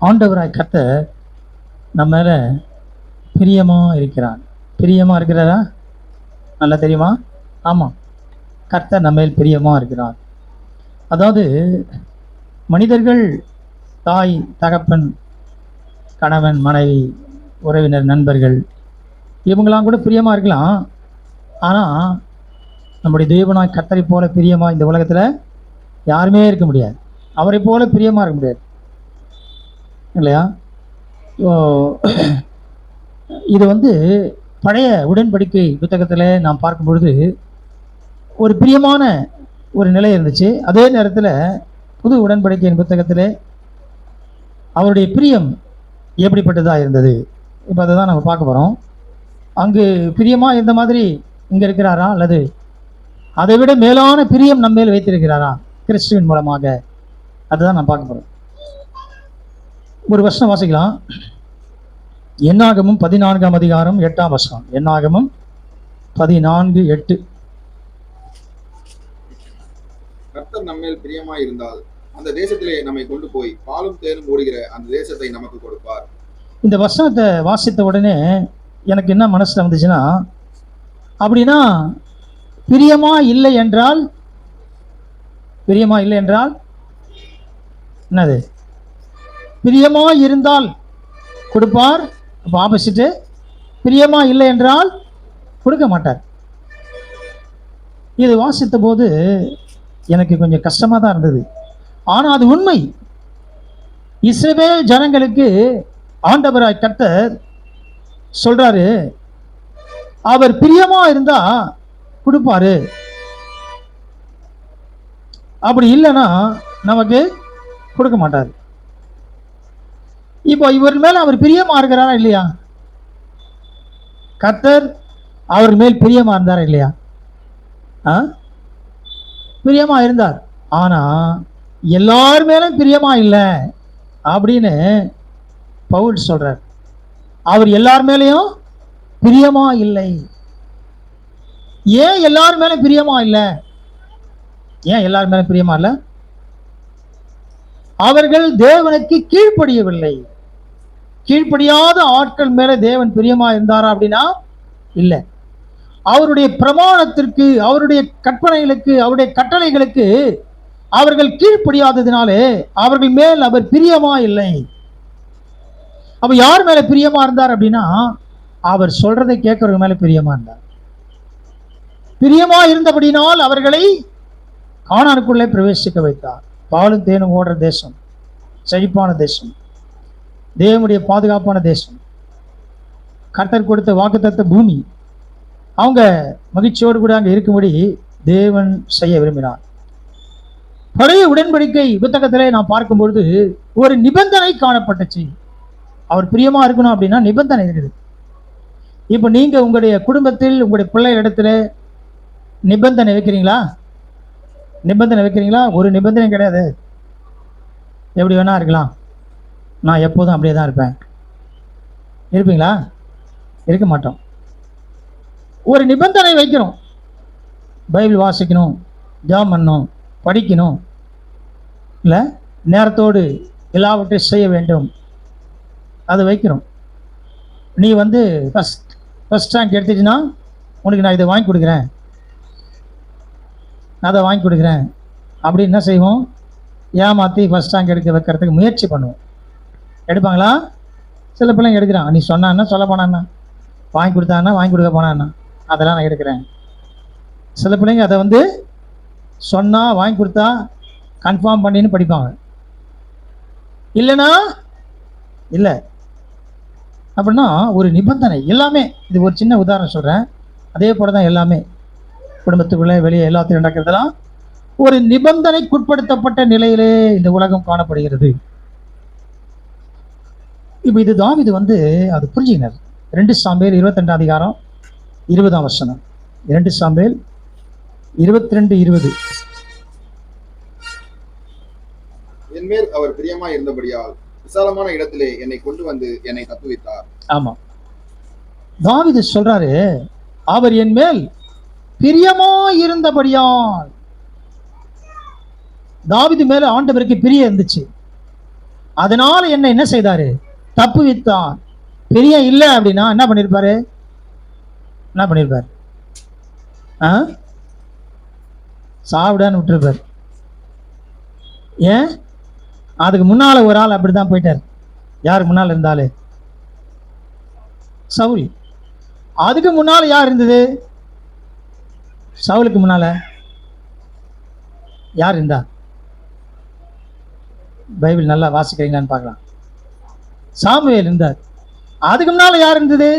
ஆண்டவராய் கர்த்தர் நம்ம மேல பிரியமா இருக்கிறார். பிரியமா இருக்கிறாரா? நல்லா தெரியுமா? ஆமாம், கர்த்தர் நம்ம மேல் பிரியமா இருக்கிறார். அதாவது மனிதர்கள், தாய் தகப்பன், கணவன் மனைவி, உறவினர், நண்பர்கள், இவங்களாம் கூட பிரியமா இருக்கலாம். ஆனால் நம்முடைய தேவனாய் கர்த்தரை போல பிரியமா இந்த உலகத்தில் யாருமே இருக்க முடியாது. அவரை போல பிரியமா இருக்க முடியாது, இல்லையா? இது பழைய உடன்படிக்கை புத்தகத்தில் நாம் பார்க்கும் பொழுது ஒரு பிரியமான ஒரு நிலை இருந்துச்சு. அதே நேரத்தில் புது உடன்படிக்கையின் புத்தகத்தில் அவருடைய பிரியம் எப்படிப்பட்டதாக இருந்தது, இப்போ அதை தான் நம்ம பார்க்க போகிறோம். அங்கு பிரியமாக இருந்த மாதிரி இங்கே இருக்கிறாரா, அல்லது அதை விட மேலான பிரியம் நம்ம மேல் வைத்திருக்கிறாரா கிறிஸ்துவின் மூலமாக? அதுதான் நான் பார்க்க போகிறோம். ஒரு வசனம் வாசிக்கலாம். என்னாகமும் 14ஆம் அதிகாரம் 8ஆம் வசனம். என்னாகமும் 14:8. கர்த்தர் நம்மேல் பிரியமாய் இருந்தால் அந்த தேசத்திலே நம்மை கொண்டு போய் பாலும் தேனும் ஓடுகிற அந்த தேசத்தை நமக்கு கொடுப்பார். இந்த வசனத்தை வாசித்த உடனே எனக்கு என்ன மனசுல வந்துச்சுன்னா, அப்படின்னா பிரியமா இல்லை என்றால் என்னது? பிரியமா இருந்தால் கொடுப்பார். அப்போ ஆப்போசிட்டு, பிரியமா இல்லை என்றால் கொடுக்க மாட்டார். இது வாசித்த போது எனக்கு கொஞ்சம் கஷ்டமாக தான் இருந்தது. ஆனால் அது உண்மை. இஸ்ரவேல் ஜனங்களுக்கு ஆண்டவராய் கர்த்தர் சொல்றாரு, அவர் பிரியமா இருந்தா கொடுப்பாரு, அப்படி இல்லைன்னா நமக்கு கொடுக்க மாட்டார். இப்போ இவர் மேல அவர் பிரியமா இருக்கிறாரா இல்லையா? கர்த்தர் அவர் மேல் பிரியமா இருந்தாரா இல்லையா? பிரியமா இருந்தார். ஆனா எல்லார் மேலும் பிரியமா இல்லை அப்படின்னு பவுல் சொல்றார். அவர் எல்லார் மேலையும் பிரியமா இல்லை. ஏன் எல்லார் மேலும் பிரியமா இல்லை? ஏன் எல்லார் மேலும் பிரியமா இல்லை? அவர்கள் தேவனுக்கு கீழ்ப்படியவில்லை. கீழ்ப்படியாத ஆட்கள் மேல தேவன் பிரியமா இருந்தாரா அப்படின்னா இல்லை. அவருடைய பிரமாணத்திற்கு, அவருடைய கற்பனைகளுக்கு, அவருடைய கட்டளைகளுக்கு அவர்கள் கீழ்ப்படியாததினாலே அவர்கள் மேல் அவர் பிரியமா இல்லை. அப்ப யார் மேல பிரியமா இருந்தார் அப்படின்னா, அவர் சொல்றதை கேட்கறவங்க மேல பிரியமா இருந்தார். பிரியமா இருந்தபடினால் அவர்களை கானானுக்குள்ளே பிரவேசிக்க வைத்தார். பாலும் தேனும் ஓடுற தேசம், செழிப்பான தேசம், தேவனுடைய பாதுகாப்பான தேசம், கர்த்தர் கொடுத்த வாக்குத்தத்த பூமி. அவங்க மகிழ்ச்சியோடு கூட அங்கே இருக்கும்படி தேவன் செய்ய விரும்பினார். பழைய உடன்படிக்கை புத்தகத்திலே நாம் பார்க்கும்பொழுது ஒரு நிபந்தனை காணப்பட்டுச்சு. அவர் பிரியமா இருக்கணும் அப்படின்னா நிபந்தனை இருக்குது. இப்போ நீங்க உங்களுடைய குடும்பத்தில் உங்களுடைய பிள்ளைகளிடத்துல நிபந்தனை வைக்கிறீங்களா? நிபந்தனை வைக்கிறீங்களா? ஒரு நிபந்தனை கிடையாது. எப்படி வேணா இருக்கலாம், நான் எப்போதும் அப்படியே தான் இருப்பேன். இருப்பீங்களா? இருக்க மாட்டோம். ஒரு நிபந்தனை வைக்கிறோம். பைபிள் வாசிக்கணும், ஜெபம் பண்ணணும், படிக்கணும், இல்லை நேரத்தோடு எல்லாவற்றையும் செய்ய வேண்டும், அதை வைக்கிறோம். நீ ஃபஸ்ட் ரேங்க் எடுத்துச்சுன்னா உனக்கு நான் இதை வாங்கி கொடுக்குறேன், அதை வாங்கி கொடுக்குறேன் அப்படின்னு என்ன செய்வோம்? ஏமாற்றி ஃபஸ்ட் ரேங்க் எடுக்க வைக்கிறதுக்கு முயற்சி பண்ணுவோம். எடுப்பாங்களா? சில பிள்ளைங்க எடுக்கிறான். நீ சொன்னான்னா சொல்ல போனான்னா, வாங்கி கொடுத்தான்னா வாங்கி கொடுக்க போனான்னா, அதெல்லாம் நான் எடுக்கிறேன். சில பிள்ளைங்க அதை சொன்னால் வாங்கி கொடுத்தா கன்ஃபார்ம் பண்ணின்னு படிப்பாங்க. இல்லைன்னா இல்லை. அப்படின்னா ஒரு நிபந்தனை எல்லாமே. இது ஒரு சின்ன உதாரணம் சொல்கிறேன். அதே போல தான் எல்லாமே குடும்பத்துக்குள்ளே வெளியே எல்லாத்தையும் நடக்கிறதுலாம் ஒரு நிபந்தனைக்குட்படுத்தப்பட்ட நிலையிலே இந்த உலகம் காணப்படுகிறது. இப்போ இது தாவீது அது புரிஞ்சுக்கினார். 2 சாமுவேல் 22 அதிகாரம் 20ஆம் வசனம். 2 சாமுவேல் 22:20. என்மேல் அவர் பிரியமா இருந்தபடியால் விசாலமான இடத்திலே என்னை கொண்டு வந்து என்னை தப்புவித்தார். ஆமா, தாவீது சொல்றாரு, அவர் என் மேல் பிரியமா இருந்தபடியால். தாவீது மேல ஆண்டவருக்கு பிரியம் இருந்துச்சு. அதனால என்ன செய்தாரு? தப்புவித்தார். பிரியம் இல்லை அப்படின்னா என்ன பண்ணிருப்பாரு? என்ன பண்ணிருப்பாரு? சாவிடான்னு விட்டுருப்பார். ஏன்? அதுக்கு முன்னால ஒரு ஆள் அப்படிதான் போயிட்டார். யாருக்கு முன்னால் இருந்தாலே? சவுல். அதுக்கு முன்னால யார் இருந்தது? சவுலுக்கு முன்னால யார் இருந்தா? பைபிள் நல்லா வாசிக்கிறீங்களான்னு பார்க்கலாம். சாமுவேல் இருந்தார். அதுக்கு முன்னால யார் இருந்தது?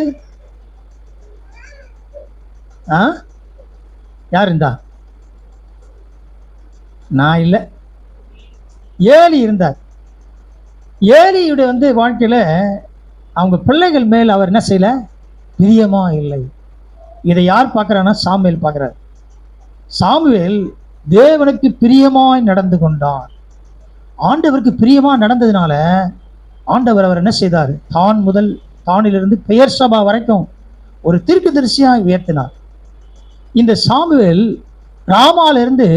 யார் இருந்தா? நான் இல்லை, ஏலி இருந்தார். ஏலியுடைய வாழ்க்கையில அவங்க பிள்ளைகள் மேல் அவர் என்ன செய்யல? பிரியமா இல்லை. இதை யார் பார்க்கிறான்னா சாமுவேல் பார்க்கிறார். சாமுவேல் தேவனுக்கு பிரியமாய் நடந்து கொண்டார். ஆண்டவருக்கு பிரியமா நடந்ததுனால ஆண்டவர் அவர் என்ன செய்தார்? தானிலிருந்து பெயர் சபா வரைக்கும் ஒரு தீர்க்கதரிசியாய் உயர்த்தினார். இந்த சாமுவேல் ராமாலிருந்து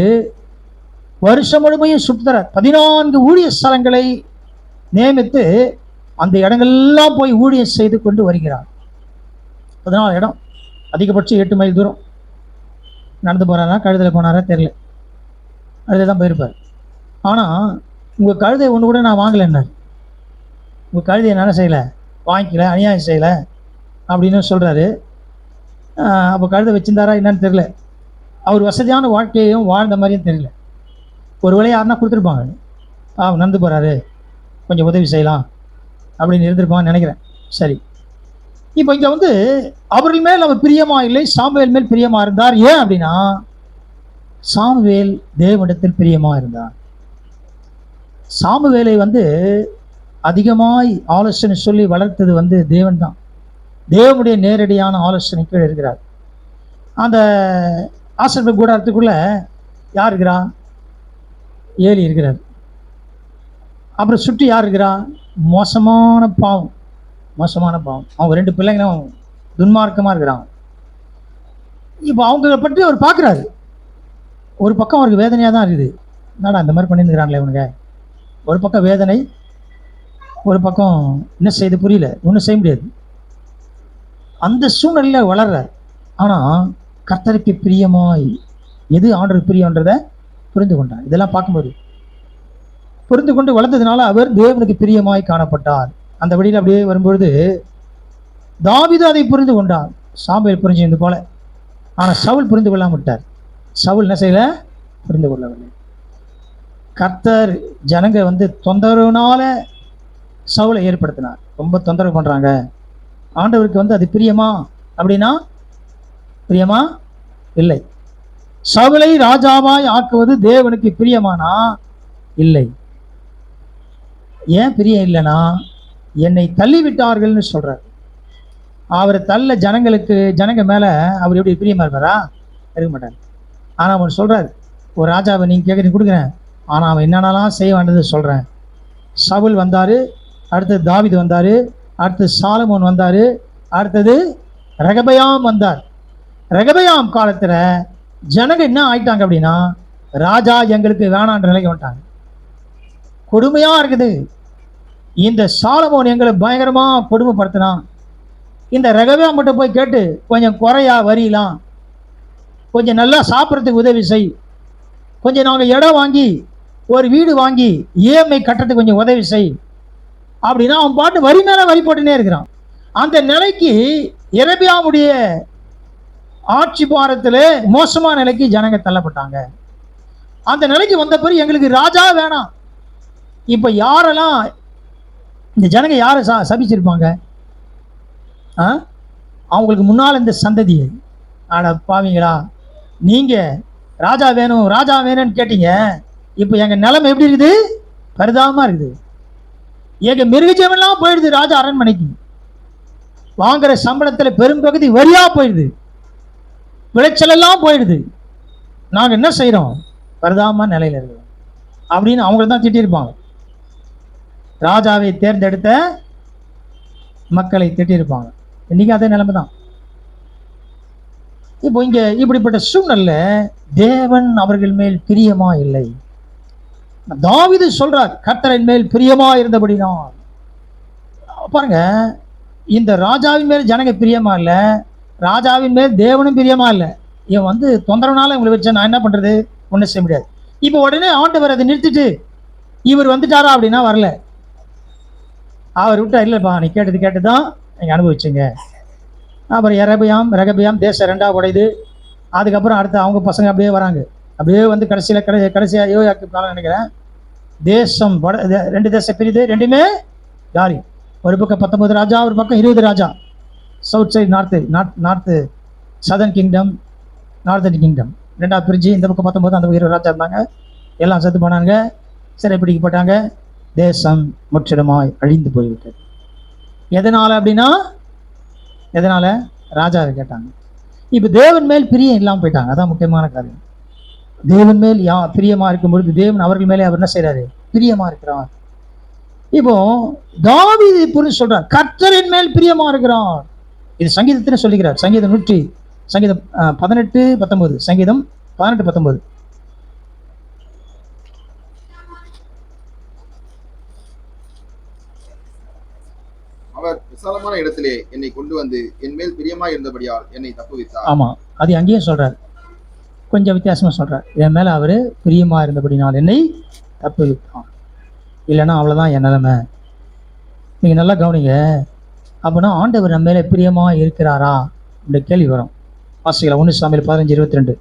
வருஷம் முழுமையும் சுற்றுற 14 ஊழிய ஸ்தலங்களை நியமித்து அந்த இடங்கள்லாம் போய் ஊழியம் செய்து கொண்டு வருகிறார். 14 இடம், அதிகபட்சம் 8 மைல் தூரம் நடந்து போறாரா கழுதையில போனாரா தெரியல, கழுதை தான் போயிருப்பார். ஆனால் உங்கள் கழுதை ஒன்று கூட நான் வாங்கலைன்னார். உங்கள் கழுதையை என்ன செய்யலை? வாங்கிக்கல, அநியாயம் செய்யலை அப்படின்னு சொல்கிறாரு. அப்போ கழுதை வச்சிருந்தாரா என்னன்னு தெரியல. அவர் வசதியான வாழ்க்கையையும் வாழ்ந்த மாதிரியும் தெரியல. ஒரு வேளை யாருன்னா கொடுத்துருப்பாங்க, நடந்து போகிறாரு கொஞ்சம் உதவி செய்யலாம் அப்படின்னு இருந்திருப்பான்னு நினைக்கிறேன். சரி, இப்போ இங்கே அவர்கள் மேல் அவர் பிரியமா இல்லை, சாமுவேல் மேல் பிரியமா இருந்தார். ஏன் அப்படின்னா சாமுவேல் தேவனிடத்தில் பிரியமா இருந்தார். சாமுவேலை அதிகமாய் ஆலோசனை சொல்லி வளர்த்தது தேவன் தான். தேவனுடைய நேரடியான ஆலோசனை கீழ் இருக்கிறார். அந்த ஆசீர்வாத கூடாரத்துக்குள்ள யார் இருக்கிறா? ஏலி இருக்கிறார். அப்புறம் சுற்றி யார் இருக்கிறா? மோசமான பாவம். அவங்க 2 பிள்ளைங்களும் துன்மார்க்கமாக இருக்கிறாங்க. இப்போ அவங்கள பற்றி அவர் பார்க்குறாரு. ஒரு பக்கம் அவருக்கு வேதனையாக தான் இருக்குது. என்னடா இந்த மாதிரி பண்ணியிருக்கிறாங்களே இவனுங்க. ஒரு பக்கம் வேதனை, ஒரு பக்கம் என்ன செய்து புரியல, ஒன்றும் செய்ய முடியாது. அந்த சூழ்நிலையில் வளர்றார். ஆனால் கர்த்தருக்கு பிரியமாய் எது ஆண்டவருக்கு பிரியன்றதை புரிந்து கொண்டார். இதெல்லாம் பார்க்கும்போது புரிந்து கொண்டு வளர்ந்ததுனால அவர் தேவனுக்கு பிரியமாய் காணப்பட்டார். அந்த வழியில் அப்படியே வரும்பொழுது தாவீது அதை புரிந்து கொண்டார். சாமுவேல் புரிஞ்சது போல. ஆனால் சவுல் புரிந்து கொள்ளாம விட்டார். சவுல் என்ன செய்யல? புரிந்து கொள்ளவில்லை. கர்த்தர் ஜனங்க தொந்தரவுனால சவுலை ஏற்படுத்தினார். ரொம்ப தொந்தரவு பண்ணுறாங்க. ஆண்டவருக்கு அது பிரியமா அப்படின்னா பிரியமா இல்லை. சவுலை ராஜாவாய் ஆக்குவது தேவனுக்கு பிரியமானா இல்லை. ஏன் பிரியம் இல்லைன்னா என்னை தள்ளிவிட்டார்கள்னு சொல்றார். அவரை தள்ள ஜனங்க மேல அவர் எப்படி பிரியமா இருப்பாரா? இருக்க மாட்டார். ஆனால் அவர் சொல்றாரு, ஒரு ராஜாவை நீங்க கேட்குறீங்க கொடுக்குறேன், ஆனால் அவன் என்னென்னலாம் செய்ய வேண்டியது சொல்றேன். சவுல் வந்தாரு, அடுத்தது தாவீது வந்தாரு, அடுத்தது சாலமோன் வந்தாரு, அடுத்தது ரெகபயாம் வந்தார். ரெகபயாம் காலத்துல ஜனங்க என்ன ஆயிட்டாங்க அப்படின்னா ராஜா எங்களுக்கு வேணான்ற நிலைக்கு வந்துட்டாங்க. கொடுமையா இருக்குது. இந்த சாலமோன் எங்களை பயங்கரமா கொடுமைப்படுத்தினான். இந்த ரெகபயாம் மட்டும் போய் கேட்டு கொஞ்சம் குறையா வரியலாம், கொஞ்சம் நல்லா சாப்பிட்றதுக்கு உதவி செய், கொஞ்சம் நாங்கள் இடம் வாங்கி ஒரு வீடு வாங்கி இஎம்ஐ கட்டுறதுக்கு கொஞ்சம் உதவி செய் அப்படின்னா அவன் பாட்டு வரி மேல வரி போட்டுனே இருக்கிறான். அந்த நிலைக்கு எரேபியாவுடைய ஆட்சி பாரத்தில் மோசமான நிலைக்கு ஜனங்க தள்ளப்பட்டாங்க. அந்த நிலைக்கு வந்த பிறகு எங்களுக்கு ராஜா வேணாம். இப்போ யாரெல்லாம் இந்த ஜனங்க யாரை சபிச்சிருப்பாங்க? அவங்களுக்கு முன்னால் இந்த சந்ததியை, ஆட பாவீங்களா நீங்க ராஜா வேணும் ராஜா வேணும்னு கேட்டீங்க. இப்போ எங்க நிலைமை எப்படி இருக்குது? பரிதாபமா இருக்குது. எங்க மிருகஜீவன்லாம் போயிடுது. ராஜா அரண்மனைக்கு வாங்குற சம்பளத்தில் பெரும்பகுதி வரியா போயிடுது, விளைச்சல் எல்லாம் போயிடுது. நாங்கள் என்ன செய்யறோம்? பரிதாபமான நிலையில இருக்கிறோம் அப்படின்னு அவங்க தான் திட்டியிருப்பாங்க. ராஜாவை தேர்ந்தெடுத்த மக்களை திட்டியிருப்பாங்க. இன்னைக்கு அதே நிலைமை தான். இப்போ இங்க இப்படிப்பட்ட சூழ்நிலை தேவன் அவர்கள் மேல் பிரியமா இல்லை. தாவீது சொல்றார், கர்த்தரின் மேல் பிரியமா இருந்தபடினால். பாருங்க, இந்த ராஜாவின் மேல் ஜனங்க பிரியமா இல்லை, ராஜாவின் மேல் தேவனும் பிரியமா இல்லை. இவன் வந்து தொந்தரவுனால இவங்களை வச்சா நான் என்ன பண்றது, ஒன்றும் செய்ய முடியாது. இப்போ உடனே ஆண்டவர் அதை நிறுத்திட்டு இவர் வந்துட்டாரா அப்படின்னா வரல. அவர் விட்டா, இல்லைப்பா நீ கேட்டுதான் நீங்கள் அனுபவிச்சுங்க. அப்புறம் ரெகபியாம் தேசம் ரெண்டாக உடையுது. அதுக்கப்புறம் அடுத்து அவங்க பசங்க அப்படியே வராங்க. அப்படியே வந்து கடைசியாக யோயாக்கு காலம் நினைக்கிறேன், தேசம் ரெண்டு தேசம் பிரிது, ரெண்டுமே காலி. ஒரு பக்கம் 19 ராஜா, ஒரு பக்கம் 20 ராஜா. South side north southern kingdom, northern kingdom ரெண்டாவது பிரிஞ்சு, இந்த பக்கம் 19, அந்த பக்கம் 20 ராஜா இருந்தாங்க. எல்லாம் செத்து போனாங்க, சிறை பிடிக்கப்பட்டாங்க. தேசம் முற்றிலுமாய் அழிந்து போய்விட்டது. எதனால் அப்படின்னா, எதனால்? ராஜாவை கேட்டாங்க. இப்போ தேவன் மேல் பிரியம் இல்லாமல் போயிட்டாங்க. அதான் முக்கியமான காரியம். தேவன் மேல் பிரியமாக இருக்கும் பொழுது தேவன் அவர்கள் மேலே அவர் என்ன செய்கிறாரு, பிரியமாக இருக்கிறார். இப்போ தாவீது புரிஞ்சு சொல்றார், கர்த்தரின் மேல் பிரியமா இருக்கிறார். இது சங்கீதத்திலே சொல்லுகிறார். சங்கீதம் 18:19. சங்கீதம் 18:19. அவர் விசாலமான இடத்திலே என்னை கொண்டு வந்து என் மேல் பிரியமா இருந்தபடியால் என்னை தப்புவித்தார். ஆமா, அது அங்கேயும் சொல்றார், கொஞ்சம் வித்தியாசமா சொல்றார். என் மேல அவரு பிரியமா இருந்தபடினால் என்னை தப்புவித்தார். இல்லைன்னா அவ்வளவுதான் என் நிலைமை. நீங்க நல்லா கவனிங்க. அப்படின்னா ஆண்டவர் நம்ம மேல பிரியமா இருக்கிறாரா இந்த கேள்வி வரும். வாசிக்கலாம் 1 சாமுவேல் 15:22.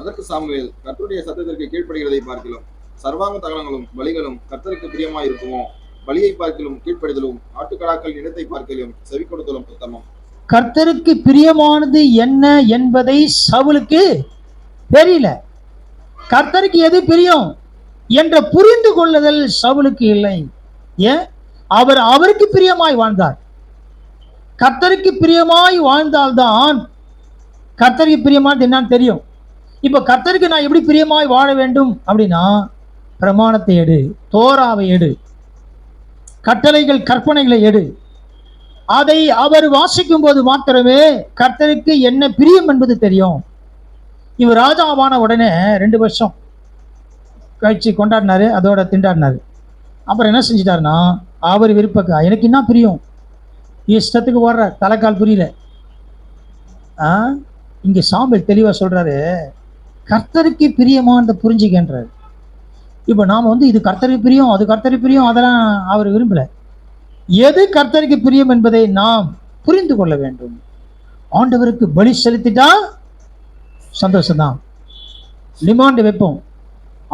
அதற்கு சாமுவேல், கர்த்தருடைய சத்தத்திற்கு கீழ்ப்படுகிறதை பார்க்கிலும் சர்வாங்க தகனங்களும் பலிகளும் கர்த்தருக்கு பிரியமா இருக்குமோ? பலியை பார்க்கிலும் கீழ்ப்படிதலும் ஆட்டுக்கடாக்கள் இடத்தை பார்க்கலும் செவி கொடுத்தலும் உத்தமம். கர்த்தருக்கு பிரியமானது என்ன என்பதை சவுலுக்கு தெரியல. கர்த்தருக்கு எது பிரியம் என்ற புரிந்து கொள்ளுதல் சவுலுக்கு இல்லை. ஏன்? அவருக்கு பிரியமாய் வாழ்ந்தார். கர்த்தருக்கு பிரியமாய் வாழ்ந்தால்தான் கர்த்தருக்கு பிரியமானது என்னன்னு தெரியும். இப்ப கர்த்தருக்கு நான் எப்படி பிரியமாய் வாழ வேண்டும் அப்படின்னா, பிரமாணத்தை எடு, தோராவை எடு, கட்டளைகள் கற்பனைகளை எடு. அதை அவர் வாசிக்கும் போது மாத்திரமே கர்த்தருக்கு என்ன பிரியம் என்பது தெரியும். இவர் ராஜாவான உடனே 2 வருஷம் கழிச்சு கொண்டாடினாரு, அதோட திண்டாடினாரு. அப்புறம் என்ன செஞ்சிட்டாருன்னா, அவர் விருப்பக்கா எனக்கு என்ன பிரியம், இஷ்டத்துக்கு ஓடுற, தலைக்கால் புரியல. இங்க சாமுவேல் தெளிவா சொல்றாரு, கர்த்தருக்கு பிரியமானதை புரிஞ்சுக்கின்றார். இப்போ நாம் வந்து இது கர்த்தருக்கு பிரியம், அது கர்த்தருக்கு பிரியம், அதெல்லாம் அவர் விரும்பல. எது கர்த்தருக்கு பிரியம் என்பதை நாம் புரிந்து கொள்ள வேண்டும். ஆண்டவருக்கு பலி செலுத்திட்டா சந்தோஷம்தான். டிமாண்ட் வைப்போம்,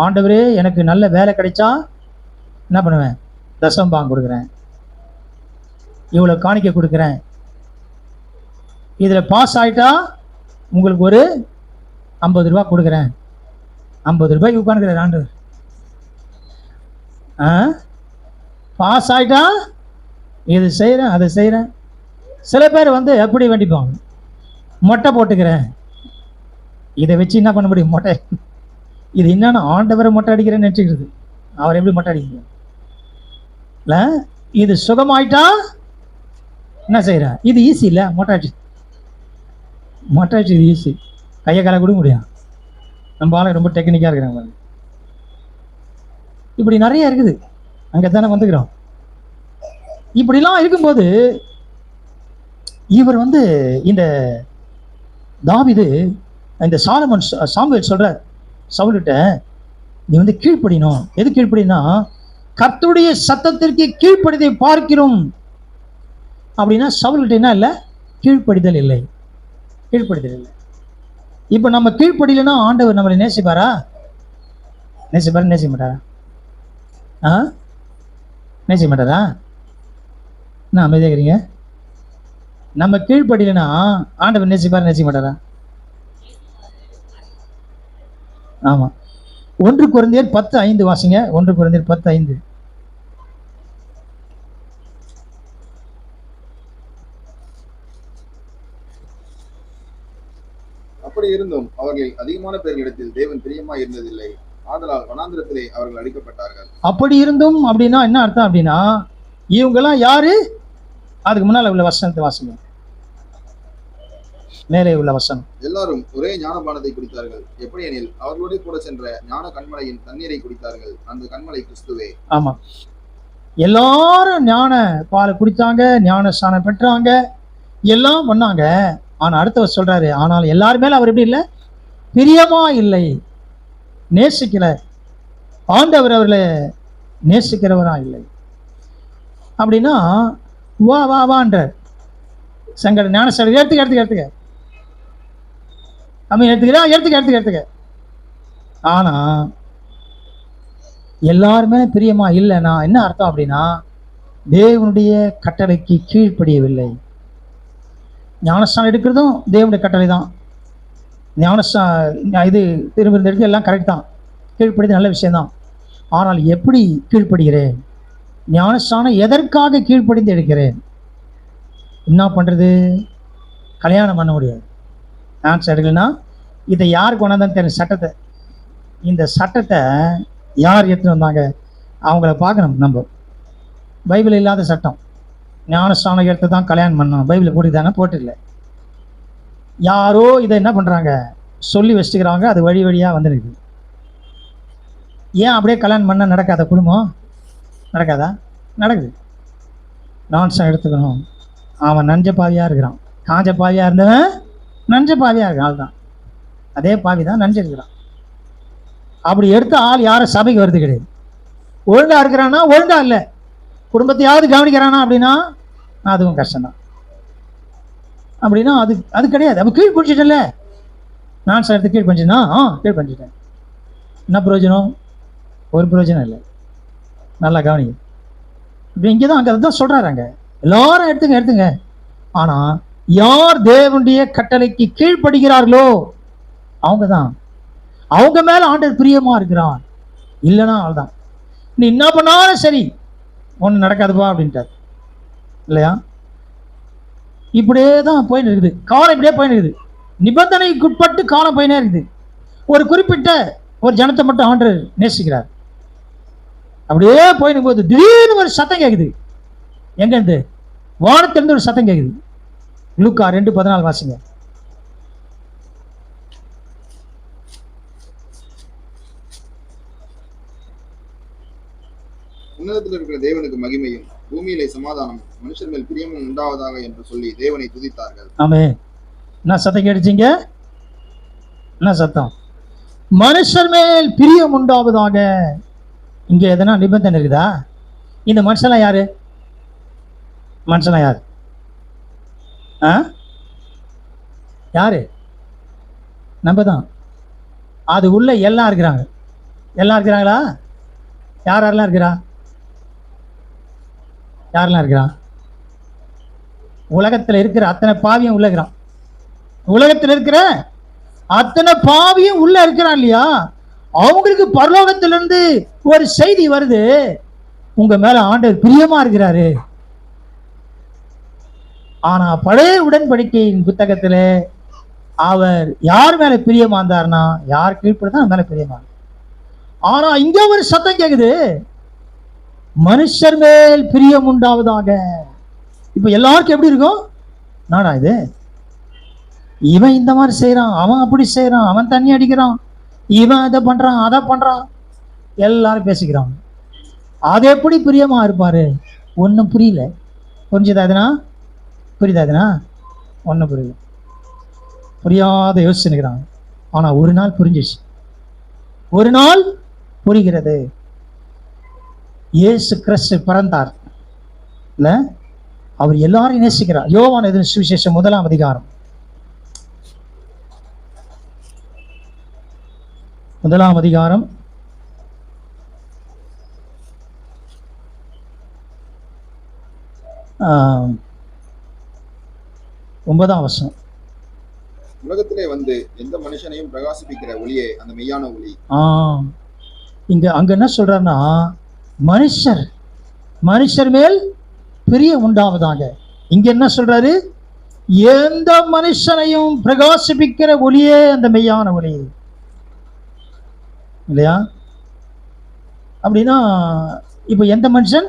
ஆண்டவரே எனக்கு நல்ல வேலை கிடைச்சா என்ன பண்ணுவேன், தசம்பாங்க கொடுக்குறேன், இவ்வளோ காணிக்க கொடுக்குறேன், இதில் பாஸ் ஆகிட்டா உங்களுக்கு ஒரு 50 ரூபா கொடுக்குறேன். 50 ரூபாய்க்கு உட்காந்துக்கிறேன் ஆண்டவர். பாஸ் ஆகிட்டா இது செய்கிறேன், அதை செய்கிறேன். சில பேர் வந்து எப்படி வேண்டிப்பாங்க, மொட்டை போட்டுக்கிறேன், இதை வச்சு என்ன பண்ண முடியும், மொட்டை. இது என்னன்னா ஆண்டவரை மொட்டை அடிக்கிறேன்னு நினச்சிக்கிறது. அவர் எப்படி மொட்டை அடிக்கிறேன் இல்லை, இது சுகமாயிட்டா என்ன செய்கிறேன், இது ஈஸி இல்லை, மொட்டை அடிச்சு இது ஈஸி, கையை காலை கொடுக்க முடியும். நம்ம ஆளு ரொம்ப டெக்னிக்காக இருக்கிறாங்க. இப்படி நிறைய இருக்குது, அங்கே தானே வந்துக்கிறோம். இப்படிலாம் இருக்கும்போது இவர் வந்து இந்த தாவீது, இந்த சாமுவேல் சொல்ற சவுல்கிட்ட, நீ வந்து கீழ்ப்படினோம். எது கீழ்ப்படினா, கர்த்தருடைய சத்தத்திற்கு கீழ்ப்படிதை பார்க்கிறோம் அப்படின்னா சவுல்கிட்ட என்ன இல்லை, கீழ்ப்படிதல் இல்லை, கீழ்ப்படிதல் இல்லை. இப்போ நம்ம கீழ்ப்படியலைன்னா ஆண்டவர் நம்மளை நேசிப்பாரா? நேசிக்க மாட்டாரா? நேசிக்க மாட்டாரா? என்ன அமைதியாகிறீங்க? நம்ம கீழ்ப்படியலைன்னா ஆண்டவர் நேசிக்க மாட்டாரா? ஆமா. 1 கொரிந்தியர் 10:5 வாசிங்க. 1 கொரிந்தியர் 10:5. அப்படி இருந்தும் அவர்கள் அதிகமான பேர்களிடத்தில் தேவன் பிரியமா இருந்ததில்லை, ஆதலால் வனாந்திரத்திலே அவர்கள் அழிக்கப்பட்டார்கள். அப்படி இருந்தும் அப்படின்னா என்ன அர்த்தம் அப்படின்னா, இவங்கெல்லாம் யாரு? அதுக்கு முன்னால் உள்ள வசனத்தை வாசிங்க. மேலே உள்ள வசனம். எல்லாரும் ஒரே ஞானபானத்தை குடித்தார்கள். எப்படி எனில் அவர்களோட கூட சென்ற ஞான கண்மலையின் தண்ணீரை குடித்தார்கள். அந்த கண்மலை கிறிஸ்துவே. ஆமா, எல்லாரும் ஞான பாலை குடித்தாங்க, ஞான ஸ்நானம் பெற்றாங்க, எல்லாம் பண்ணாங்க. ஆனா அடுத்தவர் சொல்றாரு, ஆனால் எல்லாரும் மேல அவர் எப்படி இல்லை, பிரியமா இல்லை, நேசிக்கல. ஆண்டவர் அவர்களை நேசிக்கிறவரா இல்லை. அப்படின்னா வா வா வான்ற சங்கட ஞான சடை எடுத்துக்க அம்மி எடுத்துக்க. ஆனா எல்லாருமே பிரியமா இல்லைன்னா என்ன அர்த்தம் அப்படின்னா, தேவனுடைய கட்டளைக்கு கீழ்ப்படியவில்லை. ஞானஸ்தானம் எடுக்கிறதும் தேவனுடைய கட்டளை தான். இது திரும்ப எடுக்க எல்லாம் கரெக்ட் தான், கீழ்ப்படிது நல்ல விஷயம்தான். ஆனால் எப்படி கீழ்ப்படுகிறேன்? ஞானஸ்தானம் எதற்காக கீழ்ப்படிந்து எடுக்கிறேன்? என்ன பண்ணுறது? கல்யாணம் பண்ண முடியாது. ஆன்சர் எடுக்கலன்னா இதை யார் கொண்டாந்தான்னு தெரியும். சட்டத்தை, இந்த சட்டத்தை யார் எடுத்துன்னு வந்தாங்க அவங்கள பார்க்கணும். நம்ம பைபிள் இல்லாத சட்டம், ஞானஸ்தானம் எடுத்து தான் கல்யாணம் பண்ணணும், பைபிளில் போட்டுதானே? போட்டுக்கல. யாரோ இதை என்ன பண்ணுறாங்க, சொல்லி வச்சுக்கிறாங்க. அது வழி வழியாக வந்துருக்கு. ஏன் அப்படியே கல்யாணம் பண்ண நடக்காத குடும்பம்? நடக்காதா? நடக்குது. ஞானஸ்தானம் எடுத்துக்கணும். அவன் நஞ்ச பாவியாக இருக்கிறான், காஞ்ச பாவியாக இருந்தவன் நஞ்ச பாவியாக இருக்கான். ஆள் தான் அதே பாவி தான் நஞ்சு இருக்கிறான். அப்படி எடுத்த ஆள் யாரும் சபைக்கு வருது கிடையாது. ஒழுங்கா இருக்கிறான்னா ஒழுங்கா இல்லை, குடும்பத்தையாவது கவனிக்கிறானா அப்படின்னா அதுவும் கஷ்டம்தான். அப்படின்னா அது கிடையாது. அப்போ கீழ் பிடிச்சிட்டல, நான் சார் கீழ் பண்ணிச்சுன்னா கீழ் பண்ணிட்டேன். என்ன பிரயோஜனம்? ஒரு பிரயோஜனம் இல்லை. நல்லா கவனிங்க. இப்போ இங்கே தான் அங்கே அதுதான் சொல்கிறாரு. அங்கே எல்லாரும் எடுத்துங்க. ஆனால் யார் தேவனுடைய கட்டளைக்கு கீழ்ப்படுகிறார்களோ அவங்க தான், அவங்க மேலே ஆண்டவர் பிரியமாக இருக்கிறான். இல்லைன்னா அவள்தான், நீ என்ன பண்ணாலும் சரி ஒன்றும் நடக்காதுப்பா அப்படின்ட்டார் இல்லையா? இப்படியே தான் போயின்னு இருக்குது காலம், இப்படியே போயின்னு இருக்குது. நிபந்தனைக்கு உட்பட்டு காலம் போயினே இருக்குது. ஒரு குறிப்பிட்ட ஒரு ஜனத்தை மட்டும் ஆண்டவர் நேசிக்கிறார். அப்படியே போயின்னு போது திடீர்னு ஒரு சத்தம் கேட்குது. எங்கேருந்து? வானத்திலிருந்து ஒரு சத்தம் கேட்குது. லூக்கா 2:14 வாசிங்க. உன்னதத்தில் இருக்கிற தேவனுக்கு மகிமையும் பூமியிலே சமாதானமும் மனுஷர் மேல் பிரியமும் உண்டாவதாக என்று சொல்லி தேவனை துதித்தார்கள். ஆமே. என்ன சத்தம் கேட்டுச்சிங்க? என்ன சத்தம்? மனுஷர் மேல் பிரியம் உண்டாவதாக. இங்க எதனா நிபந்தனை இருக்குதா? இந்த மனுஷன்லாம் யாரு? மனுஷன்லாம் யாரு? யாரு? நம்ம தான். அது உள்ள எல்லாம் இருக்கிறாங்க. எல்லாம் இருக்கிறாங்களா? யாரெல்லாம் இருக்கிறா? யாரெல்லாம் இருக்கிறா? உலகத்தில் இருக்கிற அத்தனை பாவியும் உள்ள இருக்கிறான். உலகத்தில் இருக்கிற அத்தனை பாவியும் உள்ள இருக்கிறான் இல்லையா? அவங்களுக்கு பரலோகத்திலிருந்து ஒரு செய்தி வருது, உங்க மேல ஆண்டவர் பிரியமா இருக்கிறாரு. ஆனா பழைய உடன்படிக்கையின் புத்தகத்துல அவர் யார் மேல பிரியமா இருந்தார்னா, யார் கீழ்ப்படுதான் மேல பிரியமா. ஆனா இங்க ஒரு சத்தம் கேக்குது, மனுஷர் மேல் பிரியம் உண்டாவதாக. இப்ப எல்லாருக்கும் எப்படி இருக்கும்? நாடா இது, இவன் இந்த மாதிரி செய்யறான், அவன் அப்படி செய்யறான், அவன் தண்ணி அடிக்கிறான், இவன் அதை பண்றான், அதை பண்றான், எல்லாரும் பேசிக்கிறான். அது எப்படி பிரியமா இருப்பாரு? ஒன்னும் புரியல. புரிஞ்சுதா? அதுனா புரியுதா? அதுனா ஒன்னும் புரியல, புரியாத யோசிச்சுக்கிறாங்க. ஆனா ஒரு நாள் புரிஞ்சிச்சு, ஒரு நாள் புரிகிறது. இயேசு கிறிஸ்து பிறந்தார் இல்ல, அவர் எல்லாரையும் நேசிக்கிறார். யோவான் எழுதின சுவிசேஷம் 1ஆம் அதிகாரம் 1ஆம் அதிகாரம் 9ஆம் வசனம். உலகத்திலே வந்து எந்த மனுஷனையும் பிரகாசிப்பிக்கிற ஒளியே அந்த மெய்யான ஒளி. அங்க என்ன சொல்றாருன்னா, மனுஷர் மேல் பிரியம் உண்டாவதாக. இங்க என்ன சொல்றாரு? எந்த மனுஷனையும் பிரகாசிப்பிக்கிற ஒளியே அந்த மெய்யான ஒளி இல்லையா? அப்படின்னா இப்ப எந்த மனுஷன்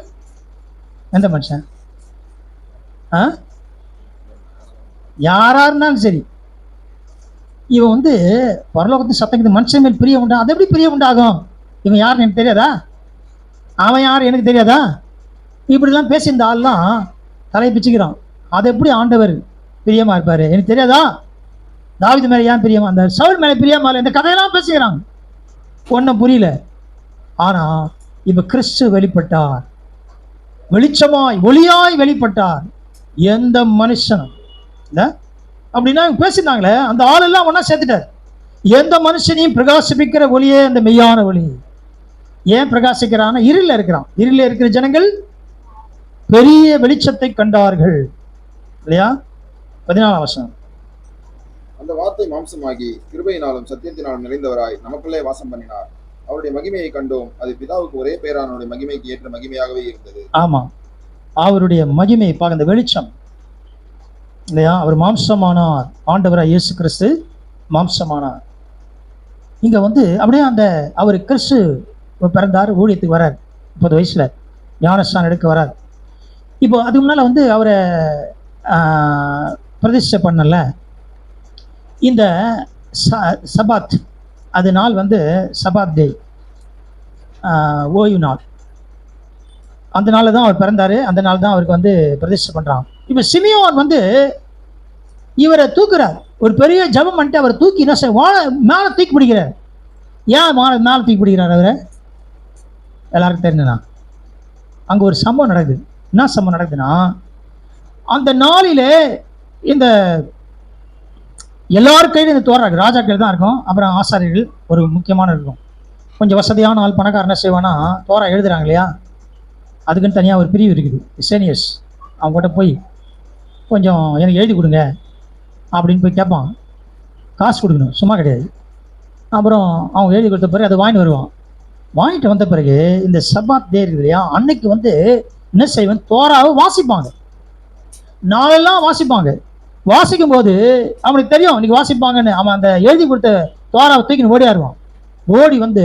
யாரா இருந்தாலும் சரி, இவன் வந்து பரலோகத்து சத்தம் மனுஷன் மேல் பிரியம் உண்டா, அது எப்படி பிரியம் உண்டாகும், இவன் யாருன்னு எனக்கு தெரியாதா, அவன் யார் எனக்கு தெரியாதா, இப்படிலாம் பேசி இந்த ஆள்லாம் தலையை பிச்சுக்கிறான். அது எப்படி ஆண்டவர் பிரியமா இருப்பாரு எனக்கு தெரியாதா, தாவீது மேலே ஏன் பிரியமா, அந்த சவுல் மேலே பிரியமா இல்லை, இந்த கதையெல்லாம் பேசுகிறாங்க. ஒன்றும் புரியல. ஆனா இப்ப கிறிஸ்து வெளிப்பட்டார், வெளிச்சமாய் ஒளியாய் வெளிப்பட்டார். எந்த மனுஷனும் இல்லை அப்படின்னா பேசினாங்களே, அந்த ஆளெல்லாம் ஒன்றா சேர்த்துட்டார். எந்த மனுஷனையும் பிரகாசிப்பிக்கிற ஒளியே அந்த மெய்யான ஒளி. ஏன் பிரகாசிக்கிறான்னா இருளில் இருக்கிறான். இருளில் இருக்கிற ஜனங்கள் பெரிய வெளிச்சத்தை கண்டார்கள் இல்லையா. 14ஆம் வசனம். அந்த வார்த்தை மாம்சமாகி கிருபையினாலும் சத்தியத்தினாலும் நிறைந்தவராய் நமக்குள்ளே வாசம் பண்ணினார். அவருடைய மகிமையை கண்டோம். அது பிதாவுக்கு ஒரே பேரானவருடைய மகிமைக்கு ஏற்ற மகிமையாகவே இருந்தது. ஆமா, அவருடைய மகிமையை பார்க்க, அந்த வெளிச்சம் இல்லையா. அவர் மாம்சமானார், ஆண்டவராய் இயேசு கிறிஸ்து மாம்சமானார். இங்க வந்து அப்படியே அந்த அவர் கிறிஸ்து பிறந்தார், ஊழியத்துக்கு வரார், 30 வயசுல ஞானஸ்தானம் எடுக்க வரார். இப்போ அதுக்கு முன்னால வந்து அவரை பிரதிஷ்டை பண்ணல. இந்த சபாத் அது நாள் வந்து சபாத் டே, ஓய்வு நாள். அந்த நாளில் தான் அவர் பிறந்தார், அந்த நாள் தான் அவருக்கு வந்து பிரதிஷ்டை பண்ணுறான். இப்போ சிமியோன் வந்து இவரை தூக்குறார், ஒரு பெரிய ஜபம் பண்ணிட்டு அவரை தூக்கி என்ன மேலே தூக்கி பிடிக்கிறார். ஏன் மேலே தூக்கி பிடிக்கிறார் அவரை எல்லாருக்கும் தெரிஞ்சுனா, அங்கே ஒரு சம்பவம் நடக்குது. என்ன சம்பவம் நடக்குதுன்னா, அந்த நாளிலே இந்த எல்லார் கையிலும் இந்த தோறாங்க, ராஜா கையில் தான் இருக்கும், அப்புறம் ஆசாரியர்கள் ஒரு முக்கியமான இருக்கும். கொஞ்சம் வசதியான ஆள் பணக்காரன் என்ன செய்வானா, தோரா எழுதுறாங்க இல்லையா, அதுக்குன்னு தனியாக ஒரு பிரிவு இருக்குது, சீனியர்ஸ். அவங்ககிட்ட போய் கொஞ்சம் எனக்கு எழுதி கொடுங்க அப்படின்னு போய் கேட்பான். காசு கொடுக்கணும், சும்மா கிடையாது. அப்புறம் அவங்க எழுதி கொடுத்த பிறகு அதை வாங்கிட்டு வருவான். வாங்கிட்டு வந்த பிறகு இந்த சபாத் டே இருக்குது இல்லையா, அன்னைக்கு வந்து என்ன செய்வேன், தோராவை வாசிப்பாங்க, நாளெல்லாம் வாசிப்பாங்க. வாசிக்கும் போது அவனுக்கு தெரியும் இன்னைக்கு வாசிப்பாங்கன்னு. அவன் அந்த எழுதி கொடுத்த தோராவை தூக்கின்னு ஓடியாருவான். ஓடி வந்து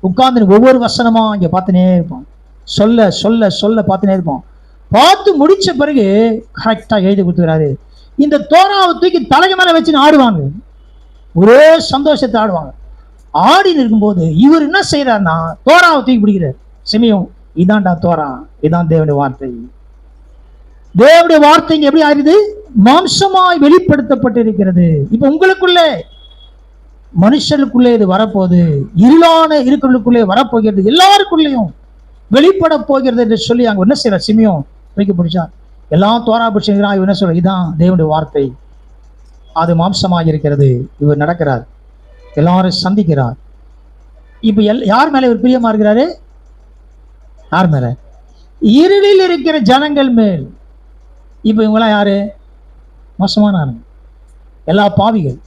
உட்கார்ந்து ஒவ்வொரு வசனமா இங்கே பார்த்துனே இருப்பான், சொல்ல சொல்ல சொல்ல பார்த்துனே இருப்பான். பார்த்து முடிச்ச பிறகு கரெக்டாக எழுதி கொடுத்துக்கிறாரு. இந்த தோராவை தூக்கி தலைக்கு மேலே வச்சுன்னு ஆடுவாங்க, ஒரே சந்தோஷத்தை ஆடுவாங்க. ஆடின்னு இருக்கும்போது இவர் என்ன செய்யறாருன்னா தோராவை தூக்கி பிடிக்கிறார். சிமியோன், இதான்டா தோரா, இதான் தேவனுடைய வார்த்தை. தேவனுடைய வார்த்தை இங்க எப்படி ஆகுது, மாம்சமாய் வெளிப்படுத்தப்பட்டிருக்கிறது. இப்ப உங்களுக்குள்ளே, மனுஷனுக்குள்ளே இது வரப்போகுது, இருளான இருக்கிறவர்களுக்குள்ளே வரப்போகிறது, எல்லாருக்குள்ளேயும் வெளிப்பட போகிறது என்று சொல்லி அங்க என்ன செய்யற சிமியோன் தூக்கி பிடிச்சார். எல்லாம் தோரா பிடிச்சிருக்கிறான். இவர் என்ன சொல்ற, இதான் தேவனுடைய வார்த்தை, அது மாம்சமாக இருக்கிறது. இவர் நடக்கிறார், எல்லாரும் சந்திக்கிறார். இப்ப யார் மேல இவர் பிரியமா இருக்கிறாரு, யார் மேல, இருளில் இருக்கிற ஜனங்கள் மேல். இப்ப இவங்களாம் யாரு, மோசமான ஆளுங்க, எல்லா பாவிகள்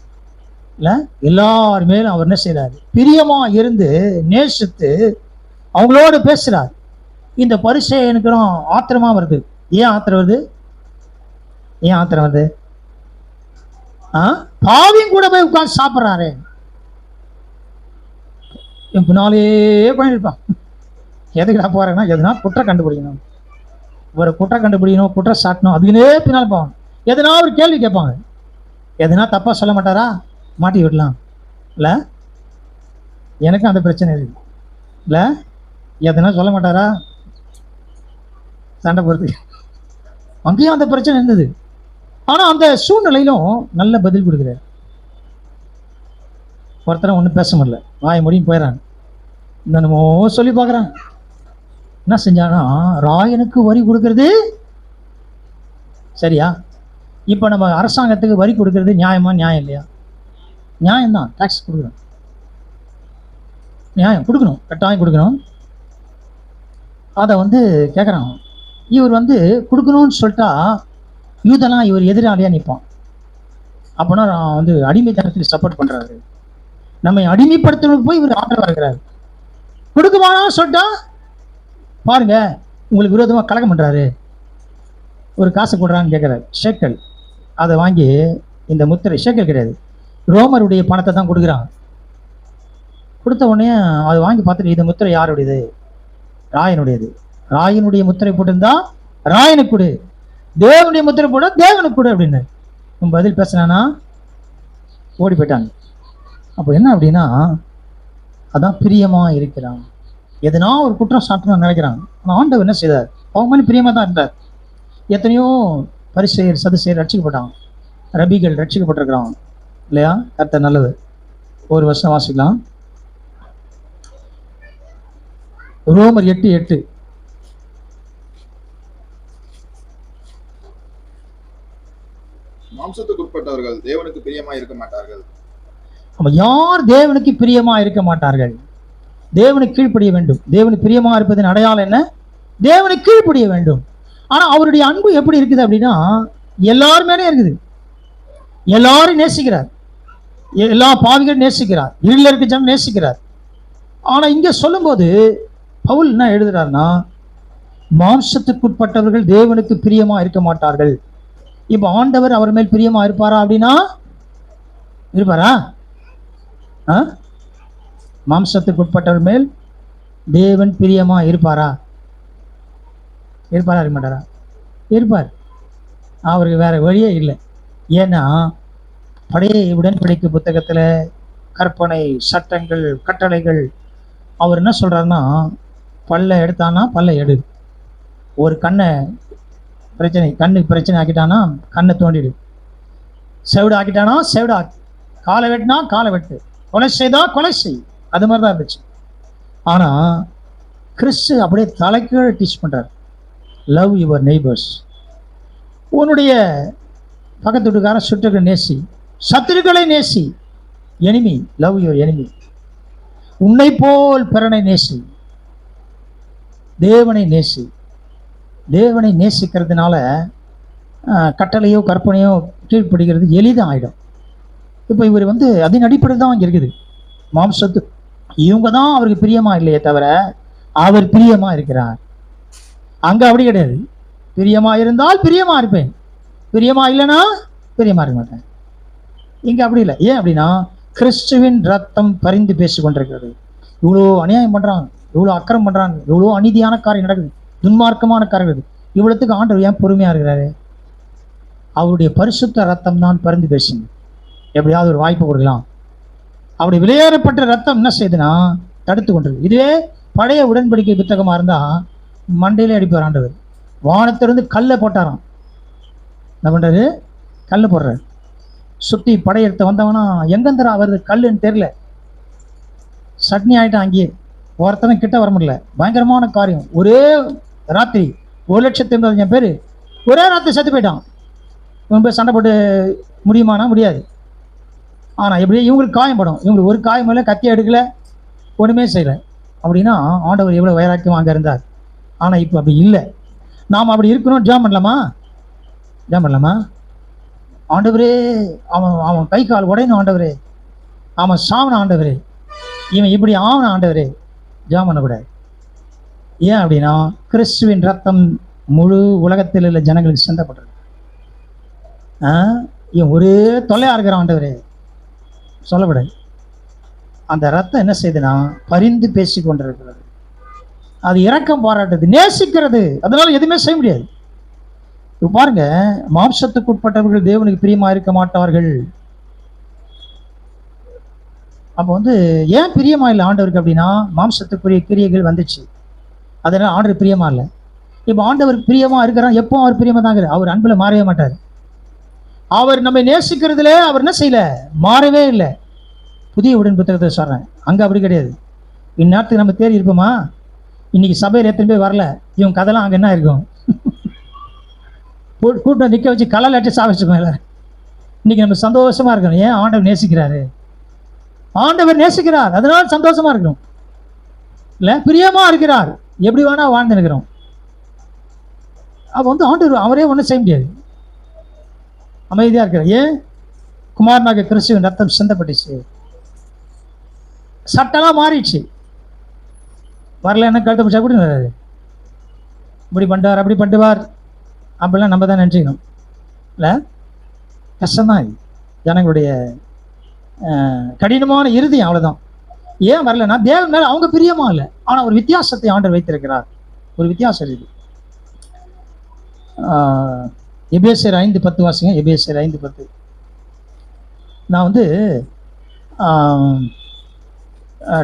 இல்ல, எல்லார் மேலும் அவர் என்ன செய்யறாரு, பிரியமா இருந்து நேசித்து அவங்களோட பேசுறார். இந்த பரிசேயனுக்கும் ஆத்திரமா வருது. ஏன் ஆத்திரம் வருது, ஏன் ஆத்திரம் வருது, பாவியும் கூட போய் உட்கார்ந்து சாப்பிட்றாரு, என் பின்னாலே பண்ணிருப்பான். எதுக்கு நான் போறேன்னா, எதுனா குற்றம் கண்டுபிடிக்கணும், ஒரு குற்றம் கண்டுபிடிக்கணும், குற்றம் சாட்டணும், அதுக்குன்னே பின்னால் போவாங்க. எதனா ஒரு கேள்வி கேட்பாங்க, எதனா தப்பா சொல்ல மாட்டாரா, மாட்டி விடலாம் இல்லை. எனக்கும் அந்த பிரச்சனை இருக்கு இல்லை, எதனா சொல்ல மாட்டாரா, சண்டை போகிறதுக்கு. அங்கேயும் அந்த பிரச்சனை இருந்தது. ஆனால் அந்த சூழ்நிலையிலும் நல்ல பதில் கொடுக்குறாரு. ஒருத்தரை ஒன்றும் பேச முடியல, வாய முடியும் போயிடறாங்க. என்னமோ சொல்லி பார்க்குறாங்க. என்ன செஞ்சானா, ராயனுக்கு வரி கொடுக்கறது சரியா, இப்போ நம்ம அரசாங்கத்துக்கு வரி கொடுக்கறது நியாயமா, நியாயம் இல்லையா, நியாயம்தான், டாக்ஸ் கொடுக்குறோம், நியாயம் கொடுக்கணும், கட்டாயம் கொடுக்கணும். அதை வந்து கேட்குறான். இவர் வந்து கொடுக்கணும்னு சொல்லிட்டா யூதெல்லாம் இவர் எதிராளியாக நிற்பான். அப்போனா நான் வந்து அடிமைத்தனத்துக்கு சப்போர்ட் பண்ணுறாரு, நம்ம அடிமைப்படுத்தணுக்கு போய் இவர் ஆதரவாக இருக்கிறாரு. கொடுக்குமானான்னு சொல்லிட்டா பாருங்க, உங்களுக்கு விரோதமாக கலகம் பண்ணுறாரு. ஒரு காசு போடுறான்னு கேட்குறாரு, ஷேக்கல். அதை வாங்கி இந்த முத்திரை, ஷேக்கல் கிடையாது, ரோமருடைய பணத்தை தான் கொடுக்குறாங்க. கொடுத்த உடனே அதை வாங்கி பார்த்துட்டு, இந்த முத்திரை யாருடையது, ராயனுடையது. ராயனுடைய முத்திரை போட்டிருந்தா ராயனுக்கு கொடு, தேவனுடைய முத்திரை போட தேவனுக்கு கொடு அப்படின்னு பதில் பேசினானா ஓடி போயிட்டாங்க. அப்போ என்ன அப்படின்னா, அதான் பிரியமா இருக்கிறான். எதனா ஒரு குற்றம் சாட்டணும்னு நினைக்கிறாங்க. ஆனால் ஆண்டவர் என்ன செய்தார்? அவங்க மேலே பிரியமாக தான் இருந்தார். எத்தனையோ பரிசேயர் சதுசேயர் ரட்சிக்கப்பட்டாங்க, ரபிகள் ரட்சிக்கப்பட்டிருக்கிறாங்க இல்லையா? கர்த்தர் நல்லவர். ஒரு வருஷம் வாசிக்கலாம். ரோமர் 8:8. மாம்சத்துக்குட்பட்டவர்கள் தேவனுக்கு பிரியமா இருக்க மாட்டார்கள். அப்ப யார் தேவனுக்கு பிரியமா இருக்க மாட்டார்கள்? தேவனுக்கு கீழ்ப்படிய வேண்டும். தேவனுக்கு பிரியமா இருப்பதன் அடையாளம் என்ன? தேவனுக்கு கீழ்ப்படிய வேண்டும். ஆனா அவருடைய அன்பு எப்படி இருக்குது அப்படின்னா, எல்லாரும் மேலே இருக்குது. எல்லாரும் நேசிக்கிறார், எல்லா பாவிகளும் நேசிக்கிறார், இருளில் இருக்க ஜனம் நேசிக்கிறார். ஆனா இங்க சொல்லும்போது பவுல் என்ன எழுதுறாருன்னா, மாம்சத்துக்குட்பட்டவர்கள் தேவனுக்கு பிரியமா இருக்க மாட்டார்கள். இப்ப ஆண்டவர் அவர் மேல் பிரியமா இருப்பாரா அப்படின்னா, இருப்பாரா? மாம்சத்துக்குட்பட்டவர் மேல் தேவன் பிரியமா இருப்பாரா? இருப்பாரா? இருக்க மாட்டாரா? இருப்பார். அவருக்கு வேற வழியே இல்லை. ஏன்னா பழைய உடன்படிக்கை புத்தகத்துல கற்பனை, சட்டங்கள், கட்டளைகள், அவர் என்ன சொல்றாருன்னா, பல்ல எடுத்தானா பல்ல எடு, ஒரு கண்ணை கண்ணுக்கு பிரச்சனை ஆக்கிட்டானா கண்ணை தோண்டிடு, செவிடு ஆக்கிட்டானா செவிடு ஆக்கி, காலை வெட்டினா காலை வெட்டு, கொலை செய்தா கொலை செய். அது மாதிரி தான் இருந்துச்சு. ஆனா கிறிஸ்து அப்படியே தலைக்கீழ டீச் பண்றார். Love your neighbours. உன்னுடைய பக்கத்து வீட்டுக்கார சுற்றுகளை நேசி, சத்துருக்களை நேசி. Enemy, love your enemy. உன்னை போல் பிறனை நேசி, தேவனை நேசி. தேவனை நேசிக்கிறதுனால கட்டளையோ கற்பனையோ கீழ்ப்படுகிறது எளிதாக ஆகிடும். இப்போ இவர் அதன் அடிப்படையில் தான் இங்கே இருக்குது. மாம்சத்து இவங்க தான் அவருக்கு பிரியமா இல்லையே தவிர அவர் பிரியமா இருக்கிறார். அங்க அப்படி கிடையாது. பிரியமா இருந்தால் பிரியமா இருப்பேன், பிரியமா இல்லைன்னா பிரியமா இருக்க மாட்டேன். இங்க அப்படி இல்லை. ஏன் அப்படின்னா, கிறிஸ்துவின் ரத்தம் பரிந்து பேசி கொண்டிருக்கிறது. இவ்வளோ அநியாயம் பண்றாங்க, இவ்வளோ அக்கிரம் பண்றாங்க, இவ்வளோ அநீதியான காரியம் நடக்குது, துன்மார்க்கமான காரியம். இவ்வளவுக்கு ஆண்டவர் ஏன் பொறுமையா இருக்கிறாரு? அவருடைய பரிசுத்த ரத்தம் தான் பரிந்து பேசுங்க. எப்படியாவது ஒரு வாய்ப்பு கொடுக்கலாம். அப்படி வெளியேறப்பட்ட ரத்தம் என்ன செய்யுதுன்னா தடுத்து கொண்டிருக்கு. இதுவே பழைய உடன்படிக்கை புத்தகமா இருந்தா மண்டையிலே அடிப்பார் ஆண்டவர். வானத்திலிருந்து கல்லை போட்டாராம். என்ன பண்றாரு? கல் போடுறாரு. சுத்தி படையெடுத்து வந்தவனா எங்கந்தரா வருது கல்லுன்னு தெரியல, சட்னி ஆயிட்டான். அங்கேயே ஒருத்தனை கிட்ட வர முடியல. பயங்கரமான காரியம். ஒரே ராத்திரி 1,80,000 பேர் ஒரே ராத்திரி செத்து போயிட்டான். இவங்க போய் சண்டை போட்டு முடியுமானா முடியாது. ஆனால் எப்படி இவங்களுக்கு காயப்படும். இவங்களுக்கு ஒரு காயம் இல்லை, கத்தி எடுக்கல, ஒன்றுமே செய்யலை. அப்படின்னா ஆண்டவர் எவ்வளோ வைராக்கியம் அங்கே இருந்தார். ஆனால் இப்போ அப்படி இல்லை. நாம் அப்படி இருக்கணும். ஜெபம் பண்ணலாமா? ஜெபம் பண்ணலாமா? ஆண்டவரே, அவன் கை கால் உடையணும் ஆண்டவரே, அவன் சாவன ஆண்டவரே, இவன் இப்படி ஆவன ஆண்டவரே. ஜெபம் பண்ணக்கூடாது. ஏன் அப்படின்னா, கிறிஸ்துவின் ரத்தம் முழு உலகத்தில் உள்ள ஜனங்களுக்கு சிந்தப்பட்டது. இவன் ஒரே தொல்லையா இருக்கிறான் ஆண்டவரே சொல்லக்கூடாது. அந்த ரத்தம் என்ன செய்யுதுன்னா பரிந்து பேசி கொண்டிருக்கிறது. அது இரக்கம் பாராட்டுது, நேசிக்கிறது. அதனால எதுவுமே செய்ய முடியாது. இப்போ பாருங்க, மாம்சத்துக்கு உட்பட்டவர்கள் தேவனுக்கு பிரியமா இருக்க மாட்டார்கள். அப்போ ஏன் பிரியமா இல்லை ஆண்டவருக்கு அப்படின்னா, மாம்சத்துக்குரிய கிரியைகள் வந்துச்சு, அதனால ஆண்டவர் பிரியமா இல்லை. இப்போ ஆண்டவர் பிரியமா இருக்கிறார். எப்போ அவர் பிரியமா தாங்க, அவர் அன்புல மாறவே மாட்டார். அவர் நம்மை நேசிக்கிறதுல அவர் என்ன செய்யல, மாறவே இல்லை. புதிய உடன் புத்தகத்தை சொல்றேன், அங்க அப்படி கிடையாது. இந்நேரத்துக்கு நம்ம தேடி இருப்போமா? இன்னைக்கு சபையில் எத்தனை பேர் வரல, இவங்க கதெல்லாம் அங்கே என்ன இருக்கும்? கூட்டம் நிற்க வச்சு கலல் அடிச்சு சாவிச்சுக்கோங்க எல்லாரும். இன்னைக்கு நம்ம சந்தோஷமா இருக்கணும். ஏன்? ஆண்டவர் நேசிக்கிறாரு. ஆண்டவர் நேசிக்கிறார், அதனால சந்தோஷமா இருக்கணும். இல்ல, பிரியமா இருக்கிறார், எப்படி வேணா வாழ்ந்து இருக்கிறோம். அப்போ ஆண்டவர் அவரே ஒன்றும் செய்ய முடியாது, அமைதியா இருக்கிறார். ஏன்? குமாரனாக கிறிஸ்துவின் ரத்தம் சிந்தப்பட்டுச்சு, சட்டெல்லாம் மாறிடுச்சு. வரல என்ன கழுத்த பிடிச்சா கூட வராது. இப்படி பண்ணுவார், அப்படி பண்ணுவார், அப்படிலாம் நம்ம தான் நினச்சிக்கணும். இல்லை, கஷ்டம்தான் இது, ஜனங்களுடைய கடினமான இறுதி. அவ்வளோதான். ஏன் வரலன்னா, தேவன் மேலே அவங்க பிரியமா இல்லை. ஆனால் ஒரு வித்தியாசத்தை ஆண்டவர் வைத்திருக்கிறார். ஒரு வித்தியாசம் இருக்குது. எபேசியர் 5:10 வாசிங்க. எபேசியர் 5:10. நான்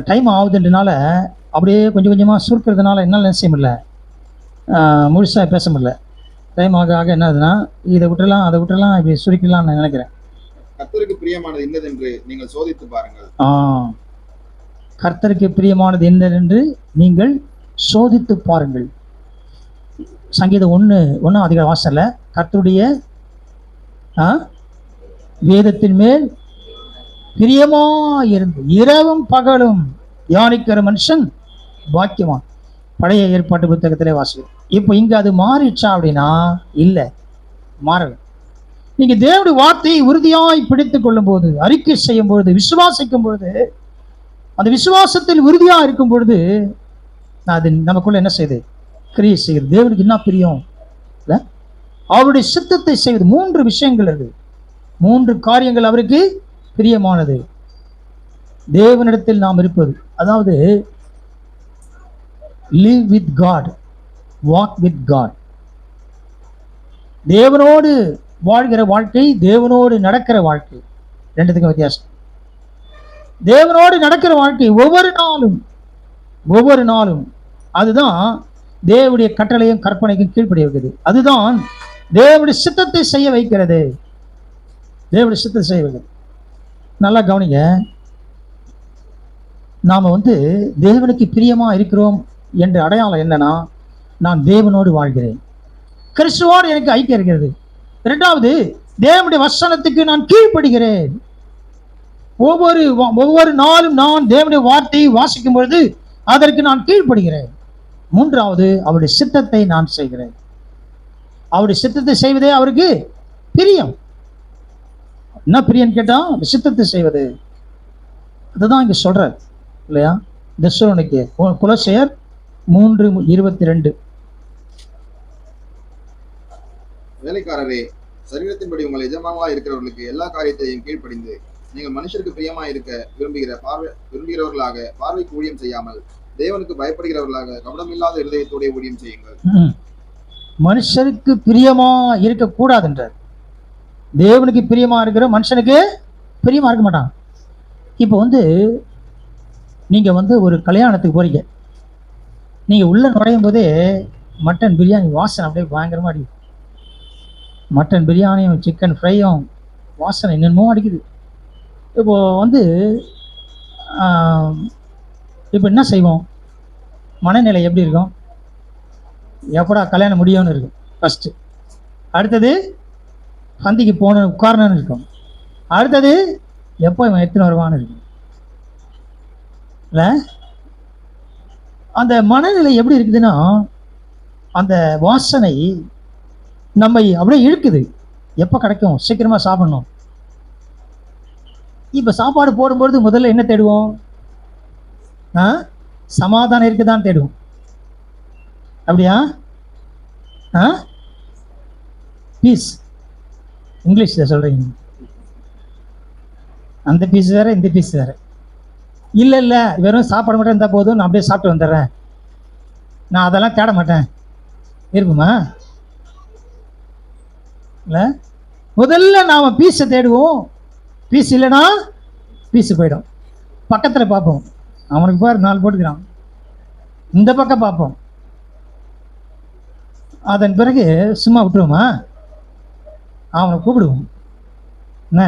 டைம் ஆகுதுன்றனால அப்படியே கொஞ்சம் கொஞ்சமாக சுருக்கிறதுனால என்னால் என்ன செய்ய முடியல, முழுசாக பேச முடியல. டைம் ஆக ஆக என்ன ஆகுதுன்னா, இதை விட்டுறலாம் அதை விட்டுறலாம், இப்படி சுருக்கலாம்னு நான் நினைக்கிறேன். கர்த்தருக்கு பிரியமானது இன்னதென்று நீங்கள் சோதித்து பாருங்கள். கர்த்தருக்கு பிரியமானது என்னவென்று நீங்கள் சோதித்து பாருங்கள். சங்கீதம் 1 அதிகார வாசல்ல கர்த்தருடைய வேதத்தின் மேல் பிரியமா இருந்து இரவும் பகலும் தியானிக்கிற மனுஷன் பாக்கியவான். பழைய ஏற்பாட்டு புத்தகத்திலே வாசிக்கிறோம். இப்போ இங்க அது மாறிடுச்சா அப்படின்னா இல்லை, மாறல. நீங்க தேவனுடைய வார்த்தையை உறுதியாய் பிடித்துக் கொள்ளும் போது, அறிக்கை செய்யும் பொழுது, விசுவாசிக்கும் பொழுது, அந்த விசுவாசத்தில் உறுதியா இருக்கும் பொழுது அது நமக்குள்ள என்ன செய்யுது, கிரியை செய்கிறது. தேவனுக்கு என்ன பிரியம் இல்லை, அவருடைய சித்தத்தை செய்வது. 3 விஷயங்கள் இருக்கு, 3 காரியங்கள் அவருக்கு பிரியமானது. தேவனிடத்தில் நாம் இருப்பது, அதாவது live with God, walk with God. தேவனோடு வாழ்கிற வாழ்க்கை, தேவனோடு நடக்கிற வாழ்க்கை, ரெண்டுத்துக்கும் வித்தியாசம். தேவனோடு நடக்கிற வாழ்க்கை ஒவ்வொரு நாளும் அதுதான் தேவனுடைய கட்டளையும் கற்பனைக்கும் கீழ்ப்படிய வைக்கிறது. அதுதான் தேவனுடைய சித்தத்தை செய்ய வைக்கிறது. தேவனுடைய சித்தத்தை செய்ய வைக்கிறது. நல்லா கவனிங்க, நாம தேவனுக்கு பிரியமா இருக்கிறோம் என்ற அடையாளம் என்னன்னா, நான் தேவனோடு வாழ்கிறேன், கிறிஸ்துவோடு எனக்கு ஐக்கியம் இருக்கிறது. 2வது, தேவனுடைய வசனத்துக்கு நான் கீழ்ப்படுகிறேன். ஒவ்வொரு நாளும் நான் தேவனுடைய வார்த்தையை வாசிக்கும் பொழுது அதற்கு நான் கீழ்ப்படுகிறேன். 3வது, அவருடைய சித்தத்தை நான் செய்கிறேன். அவருடைய சித்தத்தை செய்வதே அவருக்கு பிரியம். என்ன பிரியம் கேட்டா, சித்தத்தை செய்வது. அதுதான் இங்க சொல்ற இல்லையா, தெசலோனிக்கே கொலோசியர் 3:22. வேலைக்காரரே, சரீரத்தின்படி உங்கள் எஜமானங்களாய் இருக்கிறவர்களுக்கு எல்லா காரியத்தையும் கீழ்ப்படிந்து நீங்கள் மனுஷருக்கு பிரியமா இருக்க விரும்புகிறவர்களாக பார்வைக்கு ஊழியம் செய்யாமல் தேவனுக்கு பயப்படுகிறவர்களாக கபடமில்லாத இருதயத்தோட ஊழியம் செய்யுங்கள். மனுஷருக்கு பிரியமா இருக்க கூடாதுன்றார். தேவனுக்கு பிரியமா இருக்கிற மனுஷனுக்கு பிரியமா இருக்க மாட்டான். இப்போ நீங்க ஒரு கல்யாணத்துக்கு போறீங்க, நீங்க உள்ள நுழையும் போதே மட்டன் பிரியாணி வாசனை அப்படியே பயங்கரமா அடிக்குது. மட்டன் பிரியாணியும் சிக்கன் ஃப்ரையும் வாசனை என்னென்னமோ அடிக்குது. இப்போ இப்போ என்ன செய்வோம், மனநிலை எப்படி இருக்கும், எப்படா கல்யாணம் முடியும்னு இருக்கும் ஃபஸ்ட்டு. அடுத்தது பந்திக்கு போன உட்காரணும்னு இருக்கும். அடுத்தது எப்போ இவன் எத்தனை வருவான்னு இருக்கும். இல்லை, அந்த மனநிலை எப்படி இருக்குதுன்னா, அந்த வாசனை நம்மை அப்படியே இழுக்குது. எப்போ கிடைக்கும், சீக்கிரமாக சாப்பிடணும். இப்போ சாப்பாடு போடும்பொழுது முதல்ல என்ன தேடுவோம், சமாதானம் இருக்குதான் தேடுவோம். அப்படியா? பீஸ் இங்கிலீஷில் சொல்கிறீங்க. அந்த பீஸ் வேறு, இந்த பீஸ் வேறு. இல்லை வெறும் சாப்பாடு மட்டும் இருந்தால் போதும், நான் அப்படியே சாப்பிட்டு வந்துடுறேன், நான் அதெல்லாம் தேட மாட்டேன் இருக்குமா? இல்லை, முதல்ல நாம் பீஸை தேடுவோம். பீஸ் இல்லைன்னா பீஸு போயிடும். பக்கத்தில் பார்ப்போம், அவனுக்கு பாரு 4 போட்டுக்கிறான், இந்த பக்கம் பார்ப்போம். அதன் பிறகு சும்மா விட்டுருவோமா, அவனை கூப்பிடுவோம், என்ன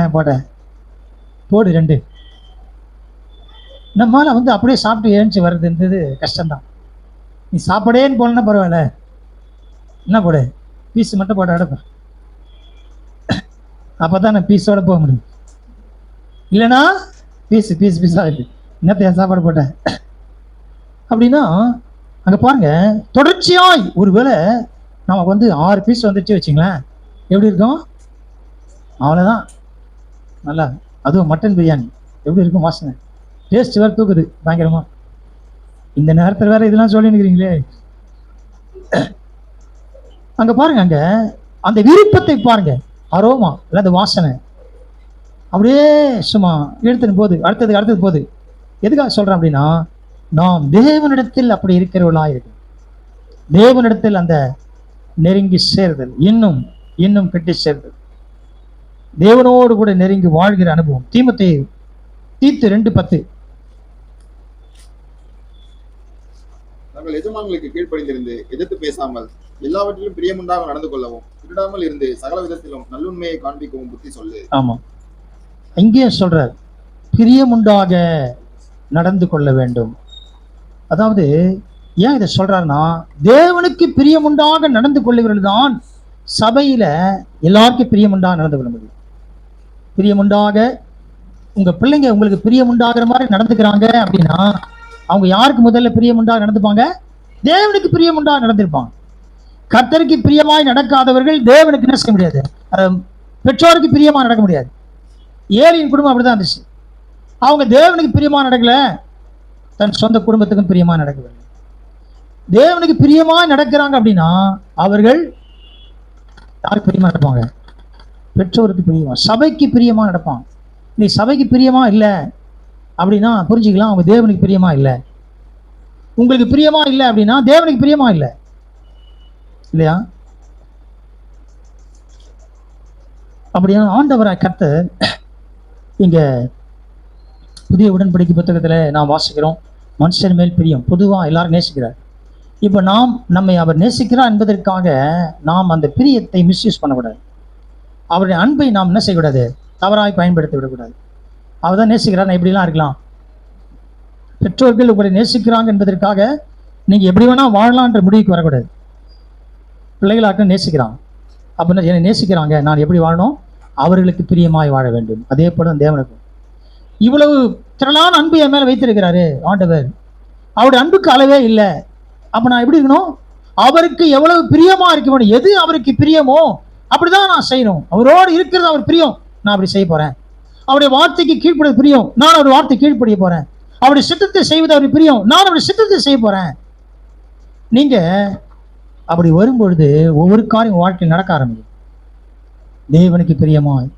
போடு 2. நம்மளால் அப்படியே சாப்பிட்டு ஏஞ்சி வர்றதுன்றது கஷ்டம்தான். நீ சாப்பாடேன்னு போனா பரவாயில்ல, என்ன போடு, பீஸ் மட்டும் போட எடுப்பேன், அப்போ தான் நான் பீஸோட போக முடியும். இல்லைன்னா பீஸாக இருக்கு, என்னத்தையா சாப்பாடு போட்டேன் அப்படின்னா. அங்கே பாருங்க, தொடர்ச்சியாய் ஒருவேளை நமக்கு 6 பீஸ் வந்துச்சு வச்சுங்களேன், எப்படி இருக்கும், அவ்வளோதான். நல்லா, அதுவும் மட்டன் பிரியாணி எப்படி இருக்கும், வாசனை டேஸ்ட் வேறு தூக்குது பயங்கரமா. இந்த நேரத்தில் வேற இதெல்லாம் சொல்லினுக்கிறீங்களே. அங்கே பாருங்க, அங்கே அந்த விருப்பத்தை பாருங்க, அரோமா இல்லை அந்த வாசனை அப்படியே சும்மா எடுத்துன்னு போகுது, அடுத்தது போகுது. எதுக்காக சொல்கிறேன் அப்படின்னா, நாம் தேவனிடத்தில் அப்படி இருக்கிறவர்களாக இருக்கு. தேவனிடத்தில் அந்த நெருங்கி சேர்தல், இன்னும் கட்டி சேர்தல், தேவனோடு கூட நெருங்கி வாழ்கிற அனுபவம். தீத்து 2:10. தங்கள் எஜமான்களுக்கு கீழ்ப்படிந்திருந்து எதிர்த்து பேசாமல் எல்லாவற்றிலும் பிரியமுண்டாக நடந்து கொள்ளவும் திருடாமல் இருந்து சகல விதத்திலும் நல்லுண்மையை காண்பிக்கவும் புத்தி சொல்லு. ஆமா, இங்கே சொல்றார் பிரியமுண்டாக நடந்து கொள்ள வேண்டும். அதாவது ஏன் இதை சொல்றாருன்னா, தேவனுக்கு பிரியமுண்டாக நடந்து கொள்ளுவர்கள் தான் சபையில எல்லாருக்கும் பிரியமுண்டாக நடந்து கொள்ள முடியும். பிரியமுண்டாக உங்க பிள்ளைங்க உங்களுக்கு பிரியமுண்டாகிற மாதிரி நடந்துக்கிறாங்க அப்படின்னா அவங்க யாருக்கு முதல்ல பிரியமுண்டாக நடந்துப்பாங்க? தேவனுக்கு பிரியமுண்டாக நடந்திருப்பாங்க. கர்த்தருக்கு பிரியமாய் நடக்காதவர்கள் தேவனுக்கு என்ன செய்ய முடியாது? பெற்றோருக்கு பிரியமா நடக்க முடியாது. ஏலியின் குடும்பம் அப்படிதான் இருந்துச்சு. அவங்க தேவனுக்கு பிரியமா நடக்கல, தன் சொந்த குடும்பத்துக்கும் பிரியமா நடக்கவில்லை. தேவனுக்கு பிரியமா நடக்கிறாங்க அப்படின்னா அவர்கள் யாருக்கு பிரியமா நடப்பாங்க? பெற்றோருக்கு பிரியமா, சபைக்கு பிரியமா நடப்பாங்க. நீ சபைக்கு பிரியமா இல்லை அப்படின்னா புரிஞ்சுக்கலாம், அவங்க தேவனுக்கு பிரியமா இல்லை. உங்களுக்கு பிரியமா இல்லை அப்படின்னா தேவனுக்கு பிரியமா இல்லை, இல்லையா? அப்படியா ஆண்டவராய் கர்த்தர் இங்க புதிய உடன்படிக்கை புத்தகத்துல நாம் வாசிக்கிறோம், மனுஷன் மேல் பிரியம் பொதுவாக எல்லாரும் நேசிக்கிறார். இப்போ நம்மை அவர் நேசிக்கிறார் என்பதற்காக நாம் அந்த பிரியத்தை மிஸ்யூஸ் பண்ணக்கூடாது. அவருடைய அன்பை நாம் என்ன செய்யக்கூடாது? தவறாய் பயன்படுத்தி விடக்கூடாது. அவர் தான் நேசிக்கிறார், நான் எப்படிலாம் இருக்கலாம். பெற்றோர்கள் உங்களை நேசிக்கிறாங்க என்பதற்காக நீங்கள் எப்படி வேணால் வாழலான்ற முடிவுக்கு வரக்கூடாது. பிள்ளைகளாக நேசிக்கிறாங்க அப்படின்னா என்னை நேசிக்கிறாங்க, நான் எப்படி வாழணும்? அவர்களுக்கு பிரியமாய் வாழ வேண்டும். அதே போல தேவனுக்கும் இவ்வளவு திரளான அன்பு என் மேலே வைத்திருக்கிறாரு ஆண்டவர். அவருடைய அன்புக்கு அளவே இல்லை. அப்போ நான் எப்படி இருக்கணும்? அவருக்கு எவ்வளவு பிரியமா இருக்க வேண்டும். எது அவருக்கு பிரியமோ அப்படிதான் நான் செய்யணும். அவரோடு இருக்கிறது அவர் பிரியம், நான் அப்படி செய்ய போறேன். அவருடைய வார்த்தைக்கு கீழ்ப்படிய பிரியம், நான் அவருடைய வார்த்தை கீழ்ப்படிய போறேன். அவருடைய சித்தத்தை செய்வது அவருக்கு பிரியம், நான் அவருடைய சித்தத்தை செய்ய போறேன். நீங்க அப்படி வரும்பொழுது ஒவ்வொரு காரியம் வாழ்க்கையில் நடக்க ஆரம்பிக்கும். தேவனுக்கு பிரியமாய்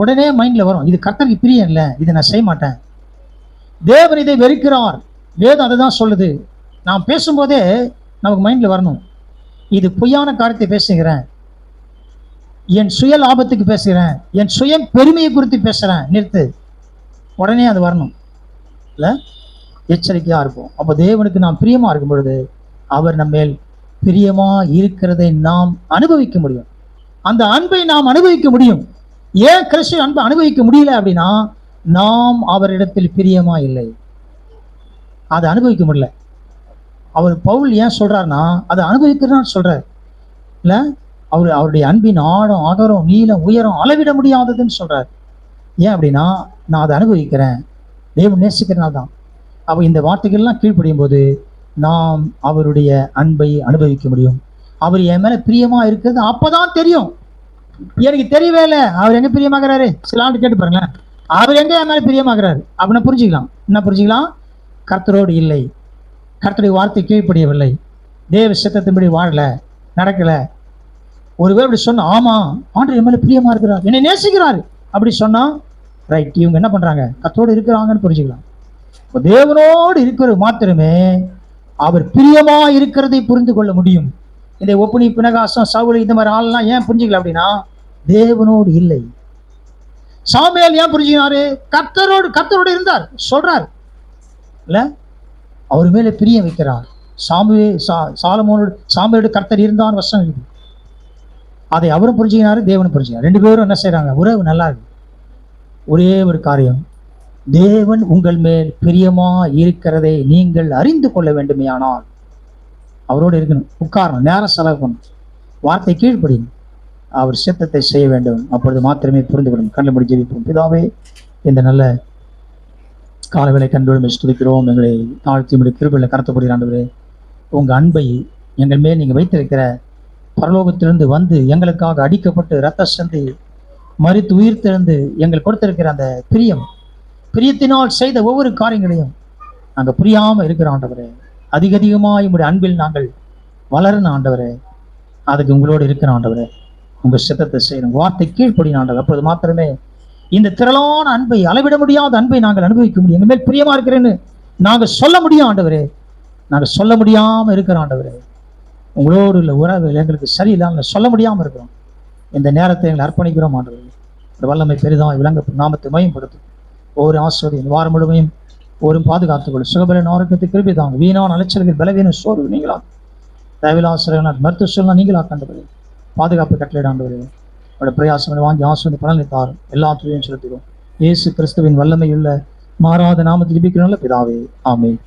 உடனே மைண்ட்ல வரும், இது கர்த்தருக்கு பிரியம் இல்லை, இதை நான் செய்ய மாட்டேன். தேவன் இதை வெறுக்கிறார். வேதம் அதை தான் சொல்லுது. நான் பேசும்போதே நமக்கு மைண்ட்ல வரணும், இது பொய்யான காரியத்தை பேசுகிறேன், என் சுய லாபத்துக்கு பேசுகிறேன், என் சுய பெருமையை குறித்து பேசுறேன், நிறுத்து. உடனே அது வரணும், இல்லை? எச்சரிக்கையா இருக்கும். அப்போ தேவனுக்கு நாம் பிரியமா இருக்கும் பொழுது அவர் நம்ம மேல் பிரியமா இருக்கிறதை நாம் அனுபவிக்க முடியும். அந்த அன்பை நாம் அனுபவிக்க முடியும். ஏன் கிறிஸ்து அன்பை அனுபவிக்க முடியல அப்படின்னா நாம் அவரிடத்தில் பிரியமா இல்லை, அதை அனுபவிக்க முடியல. அவர் பவுல் ஏன் சொல்றாருன்னா அதை அனுபவிக்கிறதான் சொல்றாரு, இல்லை? அவருடைய அன்பின் ஆழம், அகரம், நீளம், உயரம் அளவிட முடியாததுன்னு சொல்றாரு. ஏன் அப்படின்னா நான் அதை அனுபவிக்கிறேன், தேவன் நேசிக்கிறனால தான். அப்போ இந்த வார்த்தைகள்லாம் கீழ்ப்படியும் போது நாம் அவருடைய அன்பை அனுபவிக்க முடியும். அவர் என் மேல பிரியமா இருக்கிறது அப்பதான் தெரியும். எனக்கு தெரியவே இல்லை அவர் எங்க பிரியமாகிறாரு. சில ஆண்டு கேட்டு பாருங்களேன், அவர் எங்க என் மேல பிரியமாகிறாரு அப்படின்னு புரிஞ்சுக்கலாம். என்ன புரிஞ்சுக்கலாம்? கர்த்தரோடு இல்லை, கர்த்தருடைய வார்த்தை கீழ்ப்படியவில்லை, தேவ சித்தத்தின்படி வாழல, நடக்கல. ஒருவேளை அப்படி சொன்னா, ஆமா ஆண்டவர் என் மேல பிரியமா இருக்கிறார், என்னை நேசிக்கிறாரு அப்படி சொன்னா ரைட், இவங்க என்ன பண்றாங்க? கர்த்தரோடு இருக்கிறாங்கன்னு புரிஞ்சுக்கலாம். தேவனோடு இருக்கிறது மாத்திரமே அவர் பிரியமா இருக்கிறதை புரிந்து கொள்ள முடியும். இந்த ஒப்புனி, பினகாசம், சவுல் இந்த மாதிரி ஆள்லாம் ஏன் புரிஞ்சுக்கல அப்படின்னா தேவனோடு இல்லை. சாமுவேல் ஏன் புரிஞ்சுக்கினாரு? கர்த்தரோடு இருந்தார் சொல்றார், இல்ல? அவர் மேல பிரியம் வைக்கிறார். சாமுவேலோடு கர்த்தர் இருந்தான் வசனம் இருக்கு. அதை அவரும் புரிஞ்சுக்கினாரு, தேவனும் புரிஞ்சுக்கினார். ரெண்டு பேரும் என்ன செய்யறாங்க? உறவு நல்லா இருக்கு. ஒரே ஒரு காரியம், தேவன் உங்கள் மேல் பிரியமா இருக்கிறதை நீங்கள் அறிந்து கொள்ள வேண்டுமே. ஆனால் அவரோடு இருக்கணும், உட்காரணும், நேரம் செலவு பண்ணணும், வார்த்தை கீழ்ப்படியும், அவர் சித்தத்தை செய்ய வேண்டும். அப்பொழுது மாத்திரமே புரிந்து கொள்ளும். கண்ணை மூடி ஜெபிப்போம். பிதாவே, இந்த நல்ல காலவேளை கண்டுபிடிமை துதிக்கிறோம். எங்களை தாழ்த்தி முடி கிருபையில் கருத்தப்படுகிற ஆண்டவரே, உங்கள் அன்பை எங்கள் மேல் நீங்கள் வைத்திருக்கிற, பரலோகத்திலிருந்து வந்து எங்களுக்காக அடிக்கப்பட்டு இரத்த சிந்தி மரித்து உயிர்த்தெழுந்து எங்கள் கொடுத்திருக்கிற அந்த பிரியத்தினால் செய்த ஒவ்வொரு காரியங்களையும் நாங்கள் புரியாமல் இருக்கிற ஆண்டவரே, அதிகமாக உங்களுடைய அன்பில் நாங்கள் வளரணும் ஆண்டவரே. அதுக்கு உங்களோடு இருக்கிற ஆண்டவரே, உங்கள் சித்தத்தை செய்யணும், வார்த்தை கீழ்ப்படின ஆண்டவர். அப்பொழுது மாத்திரமே இந்த திரளான அன்பை, அளவிட முடியாத அன்பை நாங்கள் அனுபவிக்க முடியும். எங்கள் மேல் பிரியமா இருக்கிறேன்னு நாங்கள் சொல்ல முடியும் ஆண்டவரே. நாங்கள் சொல்ல முடியாமல் இருக்கிற ஆண்டவரே, உங்களோடு உள்ள உறவு எங்களுக்கு சரியில்லாமல் சொல்ல முடியாமல் இருக்கிறோம். இந்த நேரத்தை எங்களை அர்ப்பணிக்கிறோம் ஆண்டவரே. இந்த வல்லமை பெரிதாக விளங்க நாமத்தை மயம்படுத்தும். ஒரு ஆசிரியர் வாரம் முழுமையும் ஒரு பாதுகாத்துக்கொள் சுகபலன் ஆரோக்கியத்தை கிருபை தாங்க. வீணான அலைச்சல்கள் பலவீன சோர்வு நீங்களா தேவையில்ல ஆசிரியர் மருத்துவ சூழ்நிலை நீங்களா கண்டுபிடி பாதுகாப்பு கட்டளையிடாண்டு அவருடைய பிரயாசங்களை வாங்கி ஆசிரியர் பலனை தாரும். எல்லா துறையும் செலுத்துகிறோம். இயேசு கிறிஸ்துவின் வல்லமையுள்ள மாறாத நாமத்தில் ஜெபிக்கிறோம் பிதாவே, ஆமென்.